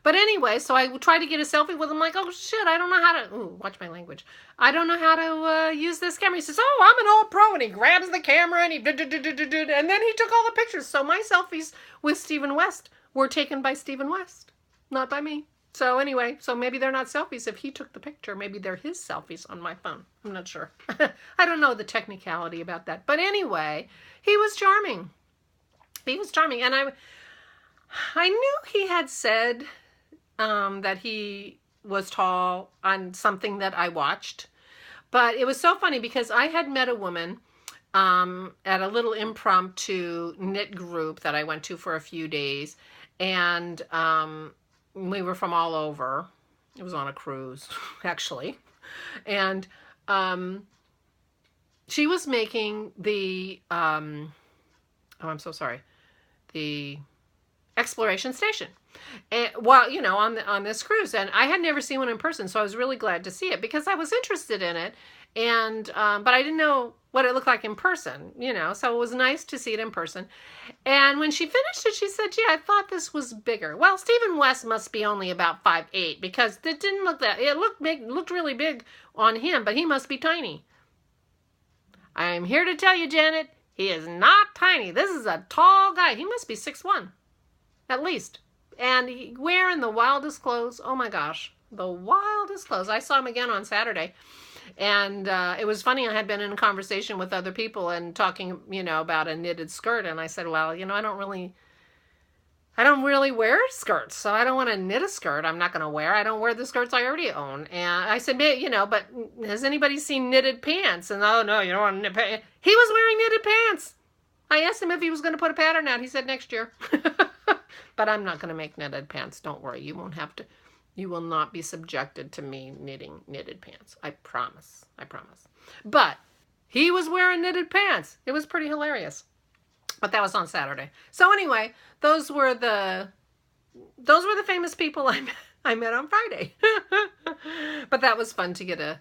But anyway, so I tried to get a selfie with him, like, oh shit, I don't know how to, watch my language. I don't know how to use this camera. He says, oh, I'm an old pro, and he grabs the camera, and and then he took all the pictures. So my selfies with Stephen West were taken by Stephen West, not by me. So anyway, so maybe they're not selfies. If he took the picture, maybe they're his selfies on my phone. I'm not sure. I don't know the technicality about that. But anyway, he was charming. And I knew he had said that he was tall on something that I watched. But it was so funny because I had met a woman at a little impromptu knit group that I went to for a few days. And we were from all over. It was on a cruise, actually. And she was making the, I'm so sorry, the Exploration Station, and on this cruise, and I had never seen one in person, so I was really glad to see it because I was interested in it, and but I didn't know what it looked like in person, so it was nice to see it in person. And when she finished it, she said, gee, I thought this was bigger. Well, Stephen West must be only about 5'8", because it didn't look that, it looked big, looked really big on him, but he must be tiny. I'm here to tell you, Janet, he is not tiny. This is a tall guy. He must be 6'1", at least. And wearing the wildest clothes. Oh my gosh, the wildest clothes. I saw him again on Saturday. And it was funny. I had been in a conversation with other people and talking, about a knitted skirt. And I said, well, I don't really wear skirts, so I don't want to knit a skirt I'm not going to wear. I don't wear the skirts I already own. And I said, but has anybody seen knitted pants? And oh, no, you don't want to knit pants. He was wearing knitted pants. I asked him if he was going to put a pattern out. He said next year. But I'm not going to make knitted pants. Don't worry. You won't have to. You will not be subjected to me knitting knitted pants. I promise. I promise. But he was wearing knitted pants. It was pretty hilarious. But that was on Saturday. So anyway, those were the famous people I met on Friday. But that was fun to get a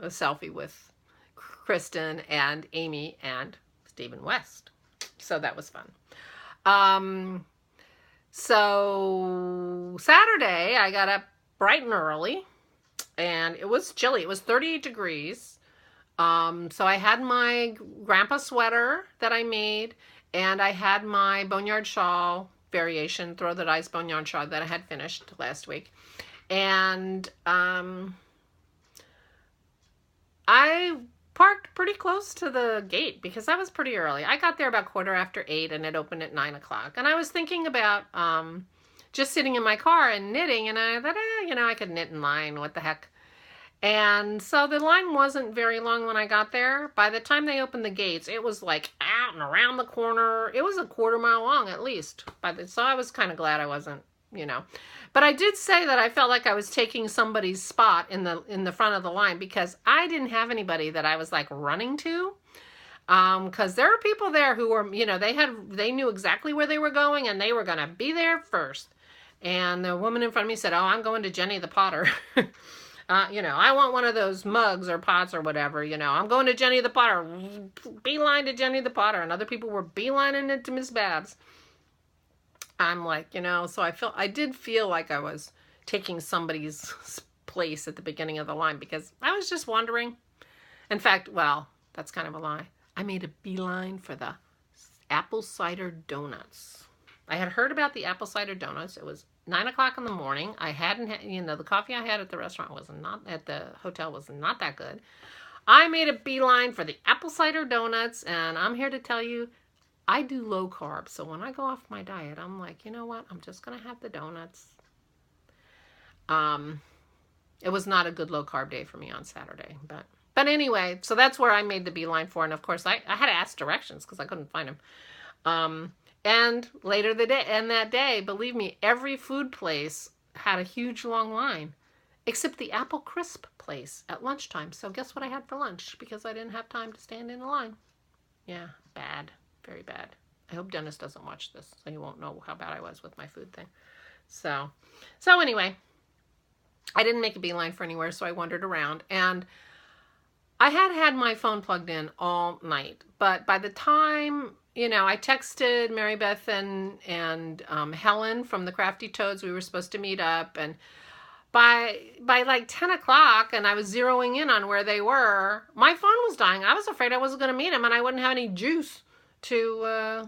selfie with Kristen and Amy and Stephen West. So that was fun. So Saturday I got up bright and early, and it was chilly. It was 38 degrees. So I had my grandpa sweater that I made, and I had my Boneyard shawl variation, throw the dice Boneyard shawl that I had finished last week. And I parked pretty close to the gate because that was pretty early. I got there about 8:15 and it opened at 9 o'clock. And I was thinking about just sitting in my car and knitting, and I thought, I could knit in line. What the heck? And so the line wasn't very long when I got there. By the time they opened the gates, it was like out and around the corner. It was a quarter mile long at least. So I was kind of glad I wasn't, But I did say that I felt like I was taking somebody's spot in the front of the line because I didn't have anybody that I was like running to. Because there are people there who were, they knew exactly where they were going and they were going to be there first. And the woman in front of me said, "Oh, I'm going to Jenny the Potter." I want one of those mugs or pots or whatever, I'm going to Jenny the Potter, beeline to Jenny the Potter. And other people were beelining it to Miss Babs. I'm like, so I did feel like I was taking somebody's place at the beginning of the line because I was just wondering. In fact, well, that's kind of a lie. I made a beeline for the apple cider donuts. I had heard about the apple cider donuts. It was 9 o'clock in the morning. I hadn't had, the coffee I had at the restaurant at the hotel was not that good. I made a beeline for the apple cider donuts, and I'm here to tell you, I do low carb. So when I go off my diet, I'm like, you know what? I'm just going to have the donuts. It was not a good low carb day for me on Saturday, but anyway, so that's where I made the beeline for. And of course I had to ask directions because I couldn't find them. And later that day, believe me, every food place had a huge long line, except the Apple Crisp place at lunchtime. So guess what I had for lunch? Because I didn't have time to stand in a line. Yeah, bad. Very bad. I hope Dennis doesn't watch this, so he won't know how bad I was with my food thing. So anyway, I didn't make a beeline for anywhere, so I wandered around. And I had my phone plugged in all night. But by the time... I texted Mary Beth and Helen from the Crafty Toads. We were supposed to meet up, and by like 10 o'clock, and I was zeroing in on where they were, my phone was dying. I was afraid I wasn't going to meet them, and I wouldn't have any juice to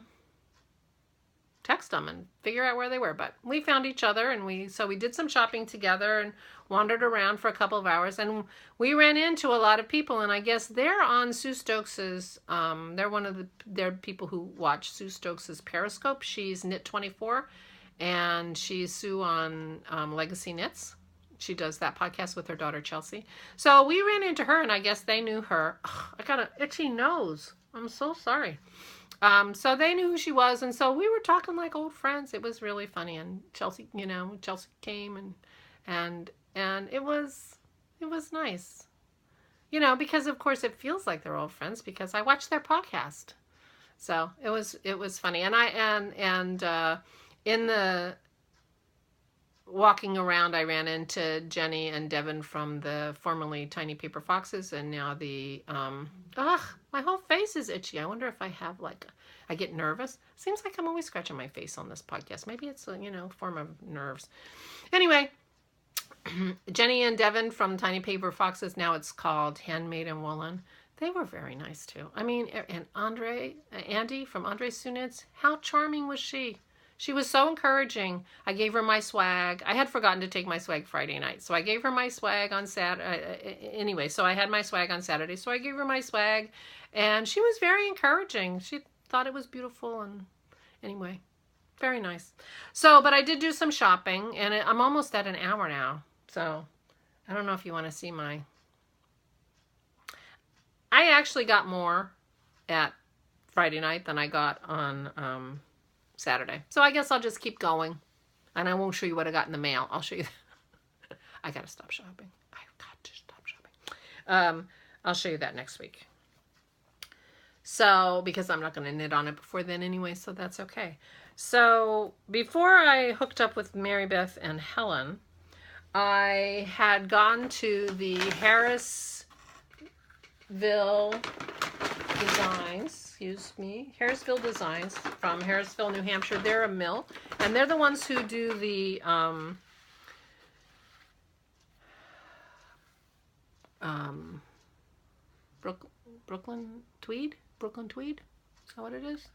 text them and figure out where they were. But we found each other, and we did some shopping together and wandered around for a couple of hours, and we ran into a lot of people. And I guess they're on Sue Stokes's, they're people who watch Sue Stokes's Periscope. She's Knit24, and she's Sue on Legacy Knits. She does that podcast with her daughter Chelsea. So we ran into her, and I guess they knew her. I got an itchy nose. I'm so sorry. So they knew who she was, and so we were talking like old friends. It was really funny, and Chelsea came and it was nice, because of course it feels like they're old friends because I watched their podcast. So it was funny, and in the walking around, I ran into Jenny and Devin from the formerly Tiny Paper Foxes, and now the my whole face is itchy. I wonder if I have I get nervous. Seems like I'm always scratching my face on this podcast. Maybe it's a form of nerves. Anyway, Jenny and Devin from Tiny Paper Foxes, now it's called Handmade in Woolen. They were very nice too. I mean, and Andy from Andre Sunitz, how charming was she? She was so encouraging. I gave her my swag. I had forgotten to take my swag Friday night. So I gave her my swag on Saturday. Anyway, so I had my swag on Saturday. So I gave her my swag. And she was very encouraging. She thought it was beautiful. And anyway, very nice. So, but I did do some shopping. And I'm almost at an hour now. So I don't know if you want to see my... I actually got more at Friday night than I got on Saturday. So I guess I'll just keep going. And I won't show you what I got in the mail. I'll show you. I got to stop shopping. I've got to stop shopping. I'll show you that next week. So, because I'm not going to knit on it before then anyway, so that's okay. So, before I hooked up with Mary Beth and Helen, I had gone to the Harrisville Designs from Harrisville, New Hampshire. They're a mill, and they're the ones who do the Brooklyn tweed? Brooklyn tweed? Is that what it is?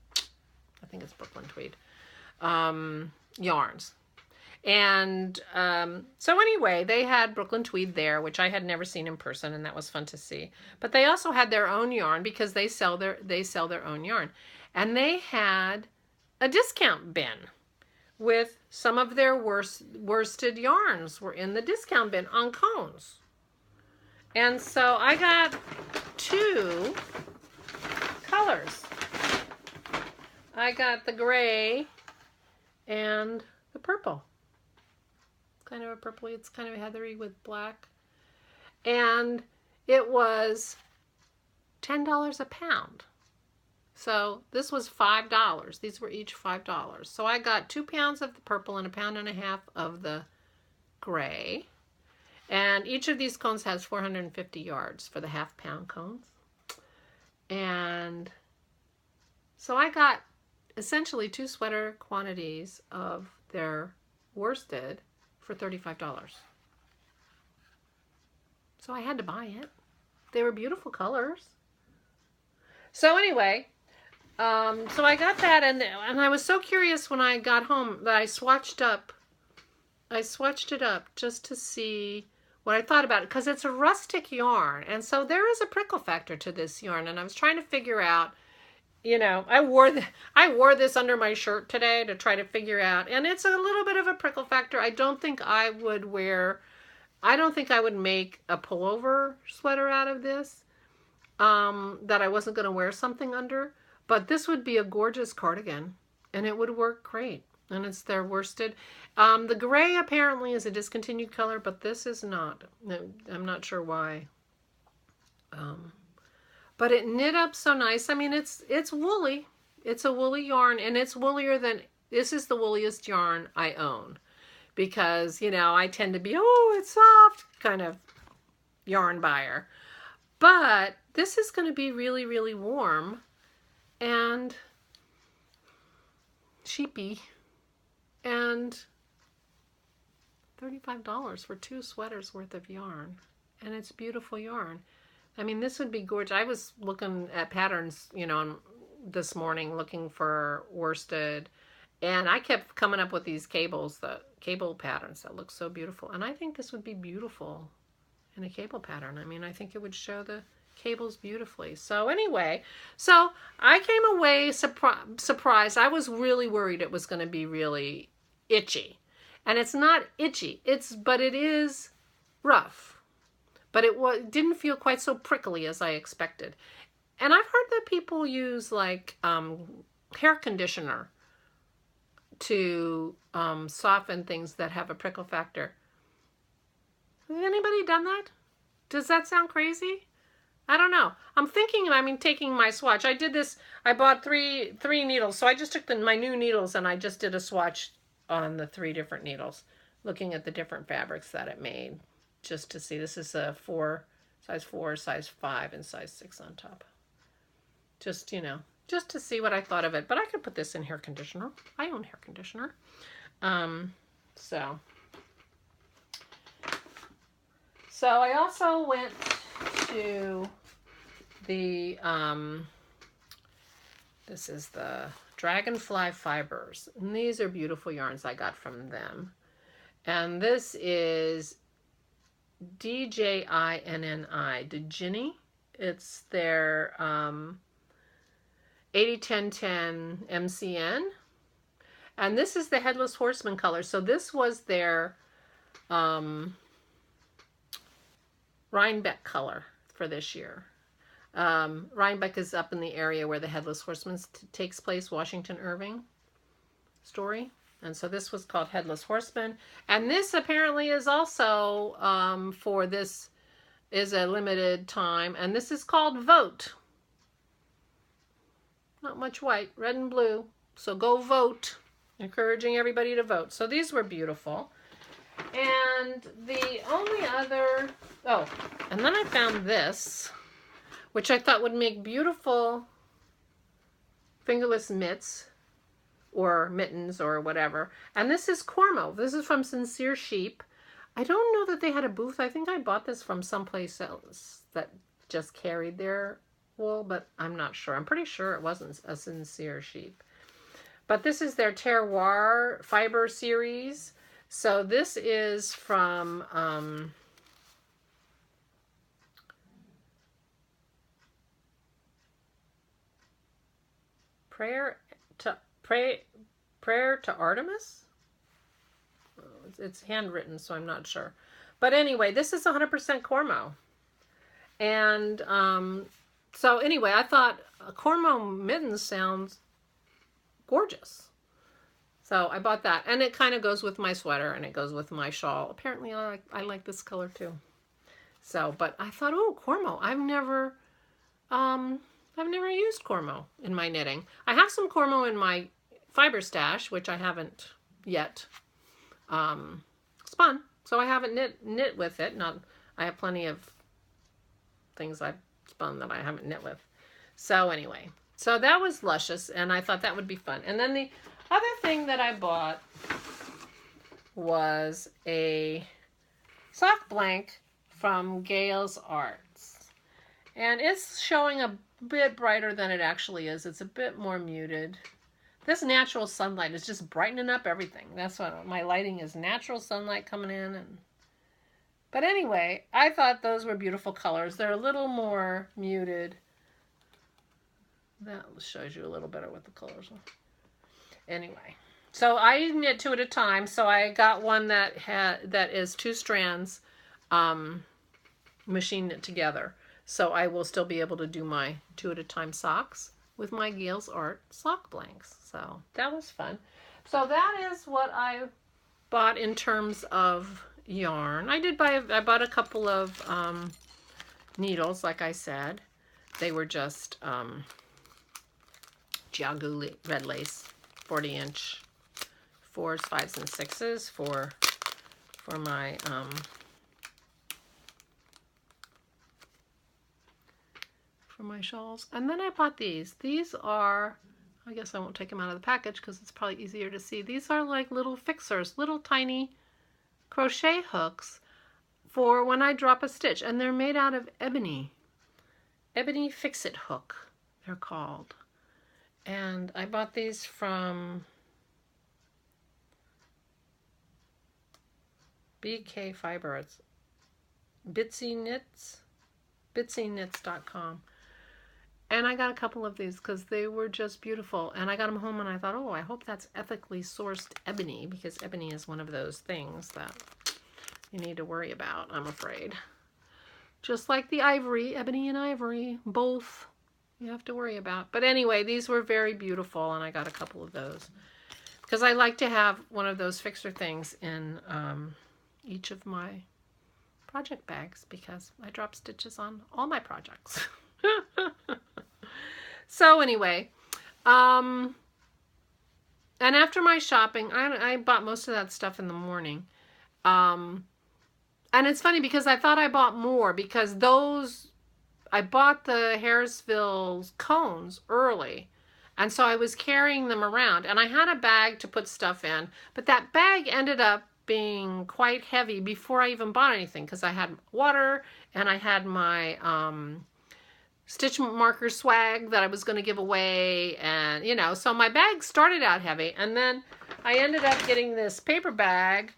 I think it's Brooklyn tweed. Yarns. And so anyway, they had Brooklyn tweed there, which I had never seen in person, and that was fun to see. But they also had their own yarn because they sell their own yarn. And they had a discount bin with some of their worsted yarns were in the discount bin on cones. And so I got 2 colors. I got the gray and the purple. Kind of a purpley, it's kind of heathery with black. And it was $10 a pound. So this was $5. These were each $5. So I got 2 pounds of the purple and 1.5 pounds of the gray. And each of these cones has 450 yards for the half-pound cones. And so I got essentially 2 sweater quantities of their worsted for $35. So I had to buy it. They were beautiful colors. So anyway, so I got that, and I was so curious when I got home that I swatched it up just to see what I thought about it, because it's a rustic yarn, and so there is a prickle factor to this yarn, and I was trying to figure out, you know, I wore this under my shirt today to try to figure out, and it's a little bit of a prickle factor. I don't think I would make a pullover sweater out of this, that I wasn't going to wear something under. But this would be a gorgeous cardigan, and it would work great. And it's their worsted. The gray apparently is a discontinued color, but this is not. I'm not sure why. But it knit up so nice. I mean, it's woolly. It's a woolly yarn, and it's woollier than, this is the woolliest yarn I own. Because, you know, I tend to be, oh, it's soft, kind of yarn buyer. But this is going to be really, really warm and cheapy, and $35 for 2 sweaters worth of yarn, and it's beautiful yarn. I mean, this would be gorgeous. I was looking at patterns, you know, this morning looking for worsted, and I kept coming up with these cable patterns that look so beautiful, and I think this would be beautiful in a cable pattern. I mean, I think it would show the cables beautifully. So anyway, so I came away surprised. I was really worried it was going to be really itchy, and it's not itchy. But it is rough, but it didn't feel quite so prickly as I expected. And I've heard that people use like hair conditioner to soften things that have a prickle factor. Has anybody done that? Does that sound crazy? I don't know. I'm thinking, taking my swatch. I did this, I bought three needles. So I just took my new needles and I just did a swatch on the 3 different needles, looking at the different fabrics that it made, just to see. This is a size 4, size 5, and size 6 on top. Just, you know, just to see what I thought of it. But I could put this in hair conditioner. I own hair conditioner. So I also went to the, this is the Dragonfly Fibers. And these are beautiful yarns I got from them. And this is DJINNI, DeGinny. It's their 801010 MCN. And this is the Headless Horseman color. So this was their Rhinebeck color for this year. Rhinebeck is up in the area where the Headless Horseman takes place, Washington Irving story. And so this was called Headless Horseman. And this apparently is also for this is a limited time. And this is called Vote. Not much white, red and blue. So go vote. Encouraging everybody to vote. So these were beautiful. And the only other, and then I found this, which I thought would make beautiful fingerless mitts or mittens or whatever. And this is Cormo. This is from Sincere Sheep. I don't know that they had a booth. I think I bought this from someplace else that just carried their wool, but I'm not sure. I'm pretty sure it wasn't a Sincere Sheep. But this is their Terroir fiber series. So this is from Prayer to Artemis. It's handwritten, so I'm not sure. But anyway, this is 100% Cormo. And so anyway, I thought Cormo mittens sounds gorgeous. So I bought that. And it kind of goes with my sweater and it goes with my shawl. Apparently I like this color too. So, but I thought, oh, Cormo. I've never used Cormo in my knitting. I have some Cormo in my fiber stash, which I haven't yet spun. So I haven't knit with it. I have plenty of things I've spun that I haven't knit with. So anyway, so that was luscious, and I thought that would be fun. And then the other thing that I bought was a sock blank from Gales Arts. And it's showing a bit brighter than it actually is. It's a bit more muted. This natural sunlight is just brightening up everything. That's what my lighting is, natural sunlight coming in. But anyway, I thought those were beautiful colors. They're a little more muted. That shows you a little better what the colors are. Anyway, so I knit 2 at a time. So I got one that is 2 strands machine knit together. So I will still be able to do my 2 at a time socks with my Gales Art sock blanks. So that was fun. So that is what I bought in terms of yarn. I bought a couple of needles, like I said. They were just Jiagu red lace, 40-inch 4s, 5s, and 6s for my shawls. And then I bought these. These are, I guess I won't take them out of the package because it's probably easier to see. These are like little fixers, little tiny crochet hooks for when I drop a stitch. And they're made out of ebony. Ebony Fix-It hook, they're called. And I bought these from BK Fiber. It's Bitsy Knits, bitsyknits.com. And I got a couple of these because they were just beautiful. And I got them home and I thought, oh, I hope that's ethically sourced ebony, because ebony is one of those things that you need to worry about, I'm afraid. Just like the ivory, ebony and ivory, both you have to worry about. But anyway, these were very beautiful, and I got a couple of those because I like to have one of those fixer things in each of my project bags because I drop stitches on all my projects. So anyway, and after my shopping, I bought most of that stuff in the morning. And it's funny because I thought I bought more because I bought the Harrisville cones early. And so I was carrying them around and I had a bag to put stuff in, but that bag ended up being quite heavy before I even bought anything because I had water and I had my stitch marker swag that I was going to give away. And, you know, so my bag started out heavy. And then I ended up getting this paper bag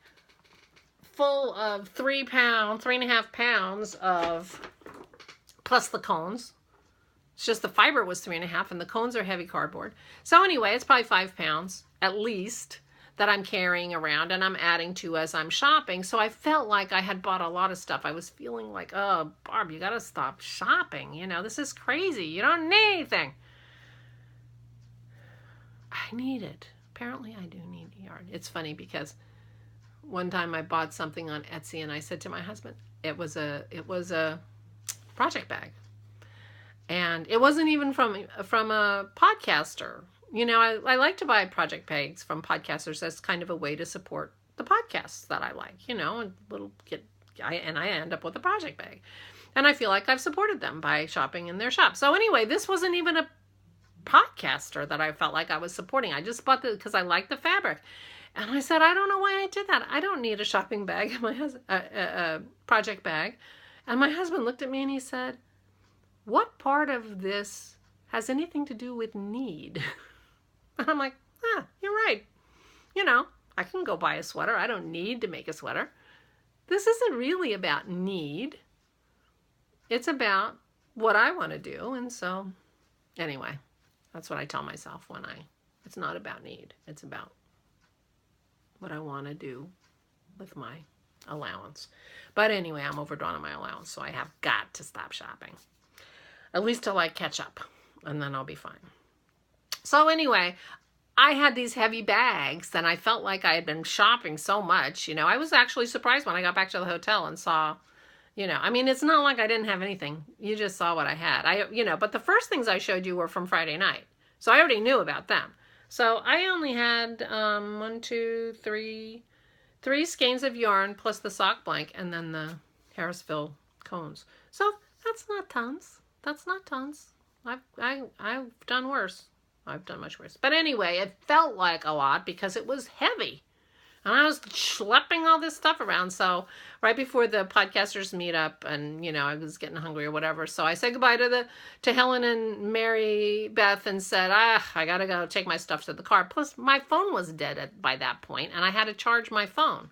full of 3.5 pounds of, plus the cones. It's just the fiber was 3.5 and the cones are heavy cardboard. So anyway, it's probably 5 pounds at least that I'm carrying around and I'm adding to as I'm shopping. So I felt like I had bought a lot of stuff. I was feeling like, oh, Barb, you got to stop shopping. You know, this is crazy. You don't need anything. I need it. Apparently I do need yarn. It's funny because one time I bought something on Etsy and I said to my husband, it was a project bag. And it wasn't even from a podcaster. You know, I like to buy project bags from podcasters as kind of a way to support the podcasts that I like, you know, and I end up with a project bag. And I feel like I've supported them by shopping in their shop. So anyway, this wasn't even a podcaster that I felt like I was supporting. I just bought it because I liked the fabric. And I said, I don't know why I did that. I don't need a shopping bag, a project bag. And my husband looked at me and he said, what part of this has anything to do with need? And I'm like, you're right. You know, I can go buy a sweater. I don't need to make a sweater. This isn't really about need. It's about what I want to do. And so anyway, that's what I tell myself it's not about need. It's about what I want to do with my allowance. But anyway, I'm overdrawn on my allowance, so I have got to stop shopping. At least till I catch up, and then I'll be fine. So anyway, I had these heavy bags, and I felt like I had been shopping so much. You know, I was actually surprised when I got back to the hotel and saw, you know, I mean, it's not like I didn't have anything. You just saw what I had. But the first things I showed you were from Friday night. So I already knew about them. So I only had 3 skeins of yarn plus the sock blank and then the Harrisville cones. So that's not tons. That's not tons. I've done worse. I've done much worse. But anyway, it felt like a lot because it was heavy. And I was schlepping all this stuff around. So right before the podcasters meet up and, you know, I was getting hungry or whatever. So I said goodbye to Helen and Mary Beth and said, I got to go take my stuff to the car. Plus my phone was dead by that point and I had to charge my phone.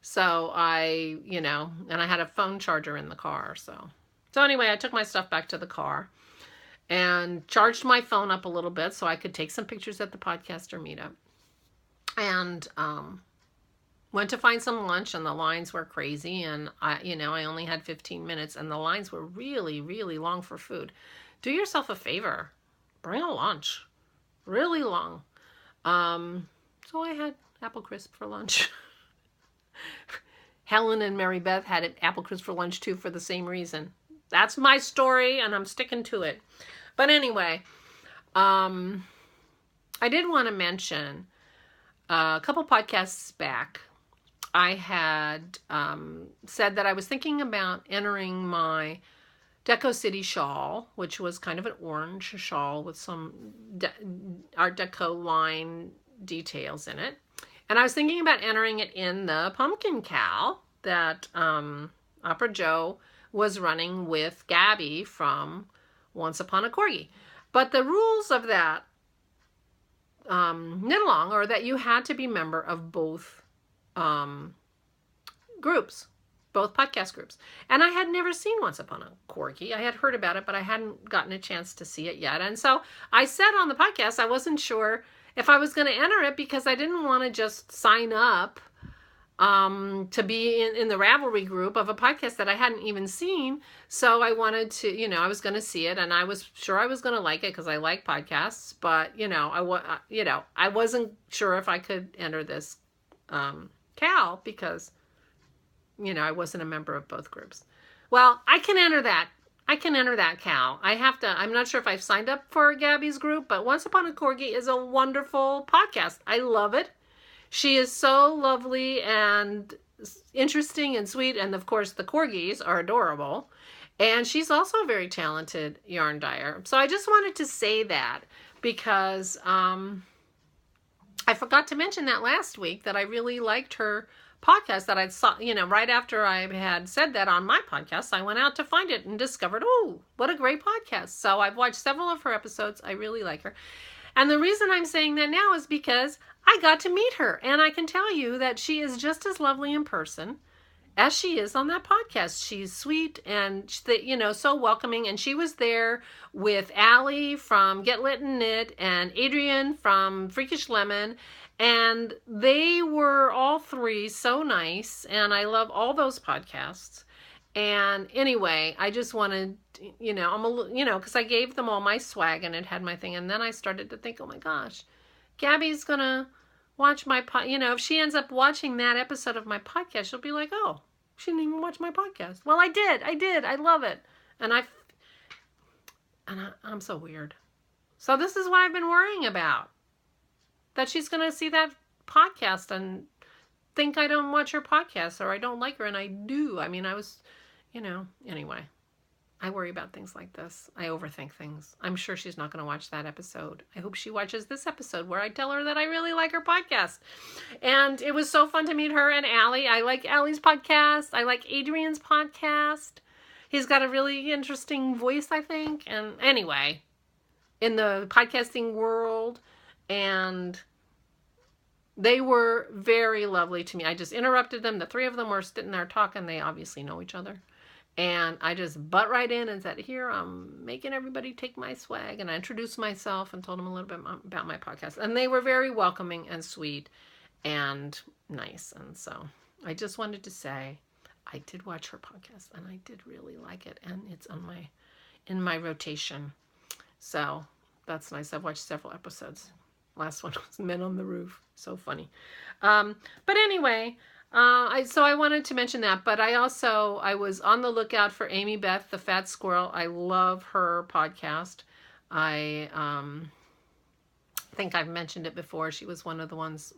So and I had a phone charger in the car. So anyway, I took my stuff back to the car and charged my phone up a little bit so I could take some pictures at the podcaster meetup. And, went to find some lunch and the lines were crazy and I only had 15 minutes and the lines were really, really long for food. Do yourself a favor. Bring a lunch. Really long. So I had apple crisp for lunch. Helen and Mary Beth had an apple crisp for lunch too for the same reason. That's my story and I'm sticking to it. But anyway, I did want to mention a couple podcasts back, I had said that I was thinking about entering my Deco City shawl, which was kind of an orange shawl with some Art Deco line details in it. And I was thinking about entering it in the pumpkin cowl that Opera Joe was running with Gabby from Once Upon a Corgi. But the rules of that knit along are that you had to be a member of both groups, both podcast groups. And I had never seen Once Upon a Corgi. I had heard about it, but I hadn't gotten a chance to see it yet. And so I said on the podcast, I wasn't sure if I was going to enter it because I didn't want to just sign up to be in the Ravelry group of a podcast that I hadn't even seen. So I wanted to, I was going to see it and I was sure I was going to like it because I like podcasts, but I wasn't sure if I could enter this Cal because, I wasn't a member of both groups. Well, I can enter that. I can enter that Cal. I'm not sure if I've signed up for Gabby's group, but Once Upon a Corgi is a wonderful podcast. I love it. She is so lovely and interesting and sweet. And of course, the Corgis are adorable. And she's also a very talented yarn dyer. So I just wanted to say that because I I forgot to mention that last week that I really liked her podcast that I saw, right after I had said that on my podcast, I went out to find it and discovered, oh, what a great podcast. So I've watched several of her episodes. I really like her. And the reason I'm saying that now is because I got to meet her. And I can tell you that she is just as lovely in person as she is on that podcast. She's sweet and, so welcoming. And she was there with Allie from Get Lit and Knit and Adrian from Freakish Lemon. And they were all three so nice. And I love all those podcasts. And anyway, I just wanted, because I gave them all my swag and it had my thing. And then I started to think, oh my gosh, Gabby's going to watch my if she ends up watching that episode of my podcast, she'll be like, oh, she didn't even watch my podcast. Well, I did. I love it. And I'm so weird. So this is what I've been worrying about. That she's going to see that podcast and think I don't watch her podcast or I don't like her, and I do. I mean, I was, anyway. I worry about things like this. I overthink things. I'm sure she's not going to watch that episode. I hope she watches this episode where I tell her that I really like her podcast. And it was so fun to meet her and Allie. I like Allie's podcast. I like Adrian's podcast. He's got a really interesting voice, I think. And anyway, in the podcasting world, and they were very lovely to me. I just interrupted them. The three of them were sitting there talking. They obviously know each other. And I just butt right in and said, here, I'm making everybody take my swag. And I introduced myself and told them a little bit about my podcast. And they were very welcoming and sweet and nice. And so I just wanted to say I did watch her podcast and I did really like it. And it's in my rotation. So that's nice. I've watched several episodes. Last one was Men on the Roof. So funny. But anyway, so I wanted to mention that, but I was on the lookout for Amy Beth, the Fat Squirrel. I love her podcast. I think I've mentioned it before. She was one of the ones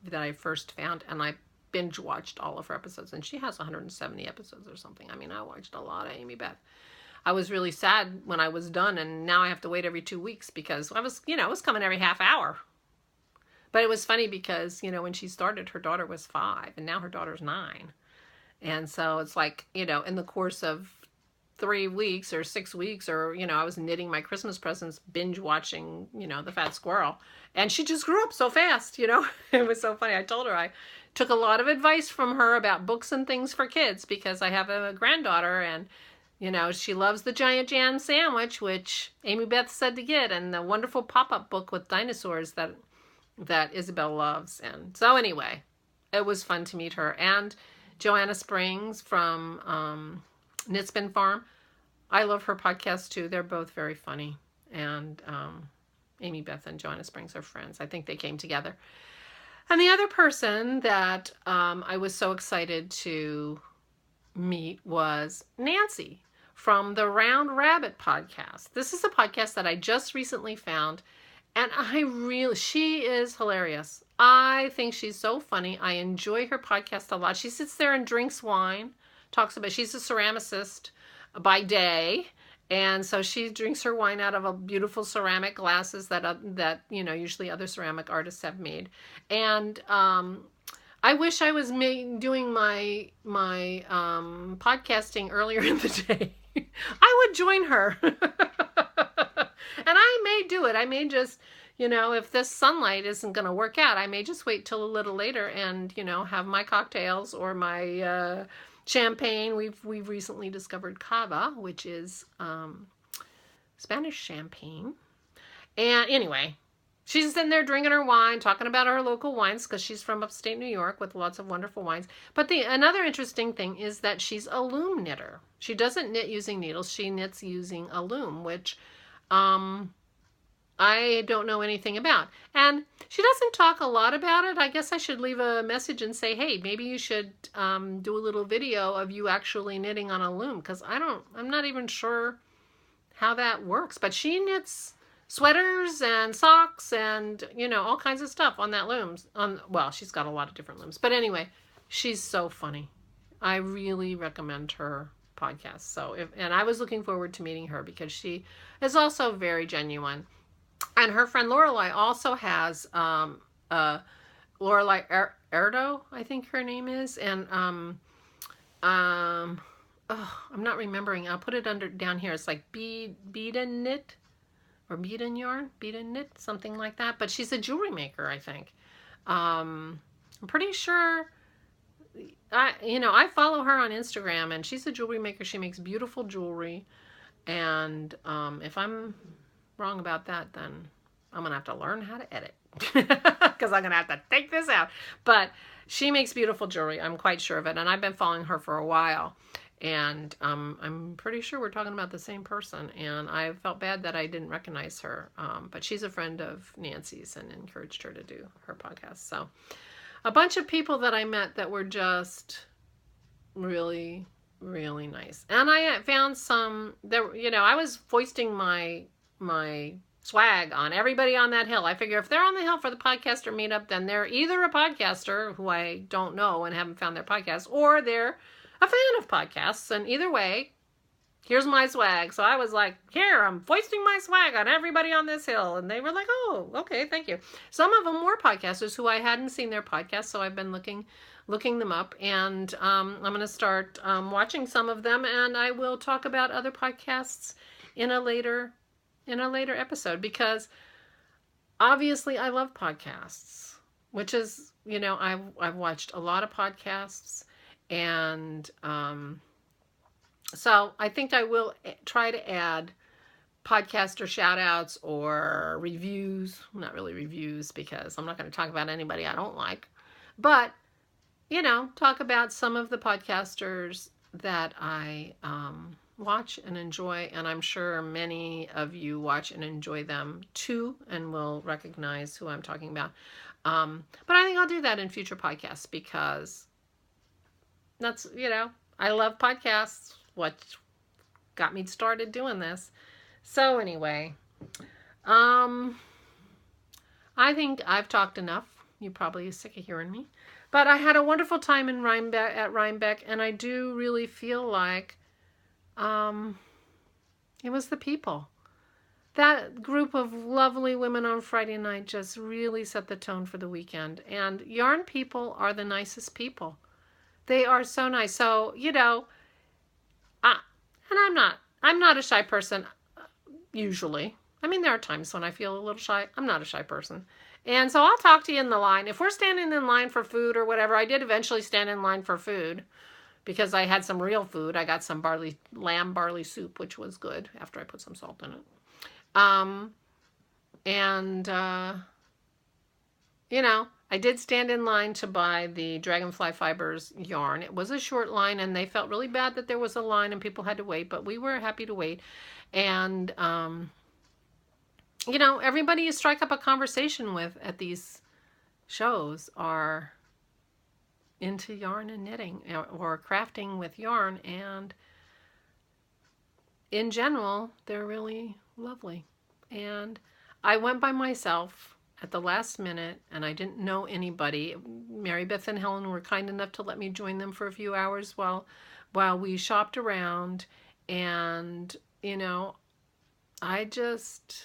that I first found, and I binge watched all of her episodes, and she has 170 episodes or something. I mean, I watched a lot of Amy Beth. I was really sad when I was done, and now I have to wait every 2 weeks because it was coming every half hour. But it was funny because, when she started, her daughter was 5 and now her daughter's 9. And so it's like, in the course of 3 weeks or 6 weeks or, I was knitting my Christmas presents, binge watching, the Fat Squirrel. And she just grew up so fast, It was so funny. I told her I took a lot of advice from her about books and things for kids because I have a granddaughter and, she loves the Giant Jam Sandwich, which Amy Beth said to get, and the wonderful pop-up book with dinosaurs that Isabel loves. And so anyway, it was fun to meet her. And Joanna Springs from Knitspin Farm. I love her podcast too. They're both very funny. And Amy Beth and Joanna Springs are friends. I think they came together. And the other person that I was so excited to meet was Nancy from the Round Rabbit podcast. This is a podcast that I just recently found. And she is hilarious. I think she's so funny. I enjoy her podcast a lot. She sits there and drinks wine, she's a ceramicist by day. And so she drinks her wine out of a beautiful ceramic glasses that usually other ceramic artists have made. And I wish I was doing my podcasting earlier in the day. I would join her. And I may do it. I may just, if this sunlight isn't going to work out, I may just wait till a little later and, have my cocktails or my champagne. We've recently discovered cava, which is Spanish champagne. And anyway, she's sitting there drinking her wine, talking about her local wines because she's from upstate New York with lots of wonderful wines. But another interesting thing is that she's a loom knitter. She doesn't knit using needles. She knits using a loom, which I don't know anything about. And she doesn't talk a lot about it. I guess I should leave a message and say, hey, maybe you should do a little video of you actually knitting on a loom, because I'm not even sure how that works. But she knits sweaters and socks and, all kinds of stuff on that loom. Well, she's got a lot of different looms. But anyway, she's so funny. I really recommend her podcast. And I was looking forward to meeting her because she is also very genuine. And her friend Lorelei also has a Lorelai Erdo, I think her name is, and I'm not remembering. I'll put it down here. It's like Bead and Knit or Bead and Yarn, Bead and Knit, something like that. But she's a jewelry maker, I think. I'm pretty sure. I follow her on Instagram, and she's a jewelry maker. She makes beautiful jewelry, and if I'm wrong about that, then I'm gonna have to learn how to edit because I'm gonna have to take this out. But she makes beautiful jewelry. I'm quite sure of it, and I've been following her for a while. And I'm pretty sure we're talking about the same person. And I felt bad that I didn't recognize her. But she's a friend of Nancy's and encouraged her to do her podcast. So a bunch of people that I met that were just really, really nice. And I found some that, I was foisting my swag on everybody on that hill. I figure if they're on the hill for the podcaster meetup, then they're either a podcaster who I don't know and haven't found their podcast, or they're a fan of podcasts. And either way, here's my swag. So I was like, here, I'm foisting my swag on everybody on this hill. And they were like, oh, okay, thank you. Some of them were podcasters who I hadn't seen their podcasts, so I've been looking them up. And I'm going to start watching some of them, and I will talk about other podcasts in a later episode, because obviously I love podcasts, which is, I've watched a lot of podcasts. And so I think I will try to add podcaster shout outs or reviews. Not really reviews, because I'm not going to talk about anybody I don't like. But, talk about some of the podcasters that I watch and enjoy. And I'm sure many of you watch and enjoy them too, and will recognize who I'm talking about. But I think I'll do that in future podcasts, because that's, I love podcasts. What got me started doing this. So anyway, I think I've talked enough. You're probably sick of hearing me. But I had a wonderful time at Rhinebeck, and I do really feel like it was the people. That group of lovely women on Friday night just really set the tone for the weekend. And yarn people are the nicest people. They are so nice. So, and I'm not a shy person usually. I mean, there are times when I feel a little shy. I'm not a shy person. And so I'll talk to you in the line. If we're standing in line for food or whatever, I did eventually stand in line for food because I had some real food. I got some lamb barley soup, which was good after I put some salt in it. I did stand in line to buy the Dragonfly Fibers yarn. It was a short line, and they felt really bad that there was a line and people had to wait, but we were happy to wait. And, everybody you strike up a conversation with at these shows are into yarn and knitting or crafting with yarn. And in general, they're really lovely. And I went by myself at the last minute, and I didn't know anybody. Mary Beth and Helen were kind enough to let me join them for a few hours while we shopped around. And, I just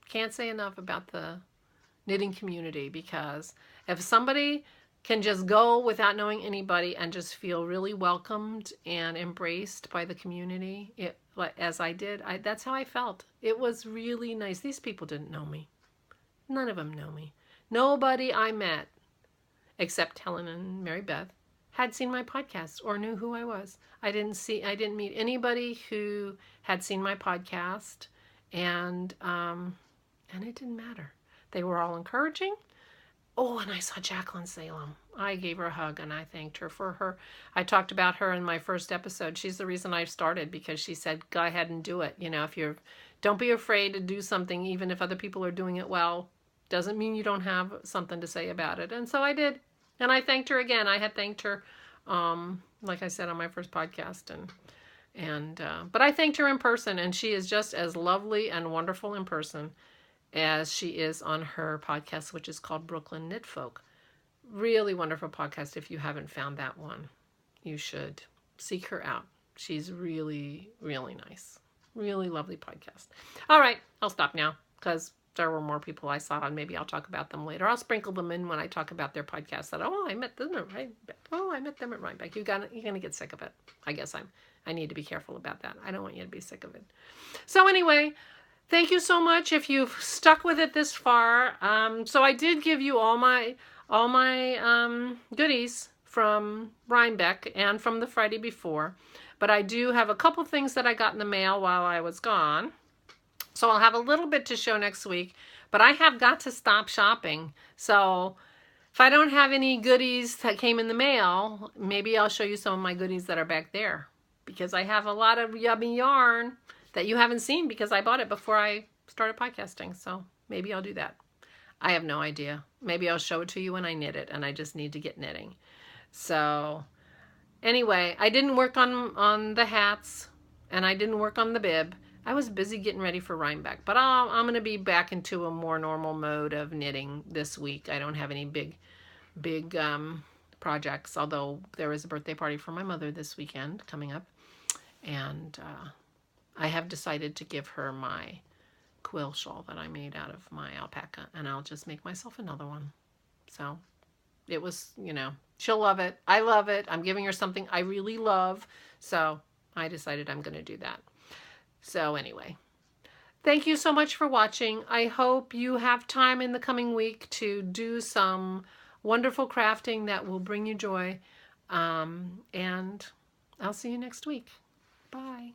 can't say enough about the knitting community, because if somebody can just go without knowing anybody and just feel really welcomed and embraced by the community, as I did, that's how I felt. It was really nice. These people didn't know me. None of them know me. Nobody I met, except Helen and Mary Beth, had seen my podcast or knew who I was. I didn't meet anybody who had seen my podcast, and it didn't matter. They were all encouraging. Oh, and I saw Jacqueline Salem. I gave her a hug, and I thanked her for her. I talked about her in my first episode. She's the reason I started, because she said, go ahead and do it. Don't be afraid to do something, even if other people are doing it well. Doesn't mean you don't have something to say about it. And so I did. And I thanked her again. I had thanked her, like I said, on my first podcast. But I thanked her in person, and she is just as lovely and wonderful in person as she is on her podcast, which is called Brooklyn Knit Folk. Really wonderful podcast. If you haven't found that one, you should seek her out. She's really, really nice. Really lovely podcast. All right, I'll stop now, because there were more people I saw, and maybe I'll talk about them later. I'll sprinkle them in when I talk about their podcast. That, oh, I met them at Rhinebeck. Oh, I met them at Rhinebeck. You're gonna get sick of it. I guess I need to be careful about that. I don't want you to be sick of it. So anyway, thank you so much if you've stuck with it this far. So I did give you all my goodies from Rhinebeck and from the Friday before, but I do have a couple things that I got in the mail while I was gone. So I'll have a little bit to show next week, but I have got to stop shopping. So if I don't have any goodies that came in the mail, maybe I'll show you some of my goodies that are back there, because I have a lot of yummy yarn that you haven't seen because I bought it before I started podcasting. So maybe I'll do that. I have no idea. Maybe I'll show it to you when I knit it, and I just need to get knitting. So anyway, I didn't work on the hats, and I didn't work on the bib. I was busy getting ready for Rhinebeck, but I'm going to be back into a more normal mode of knitting this week. I don't have any big projects, although there is a birthday party for my mother this weekend coming up, and I have decided to give her my quill shawl that I made out of my alpaca, and I'll just make myself another one. So it was, she'll love it. I love it. I'm giving her something I really love. So I decided I'm going to do that. So anyway, thank you so much for watching. I hope you have time in the coming week to do some wonderful crafting that will bring you joy. And I'll see you next week. Bye.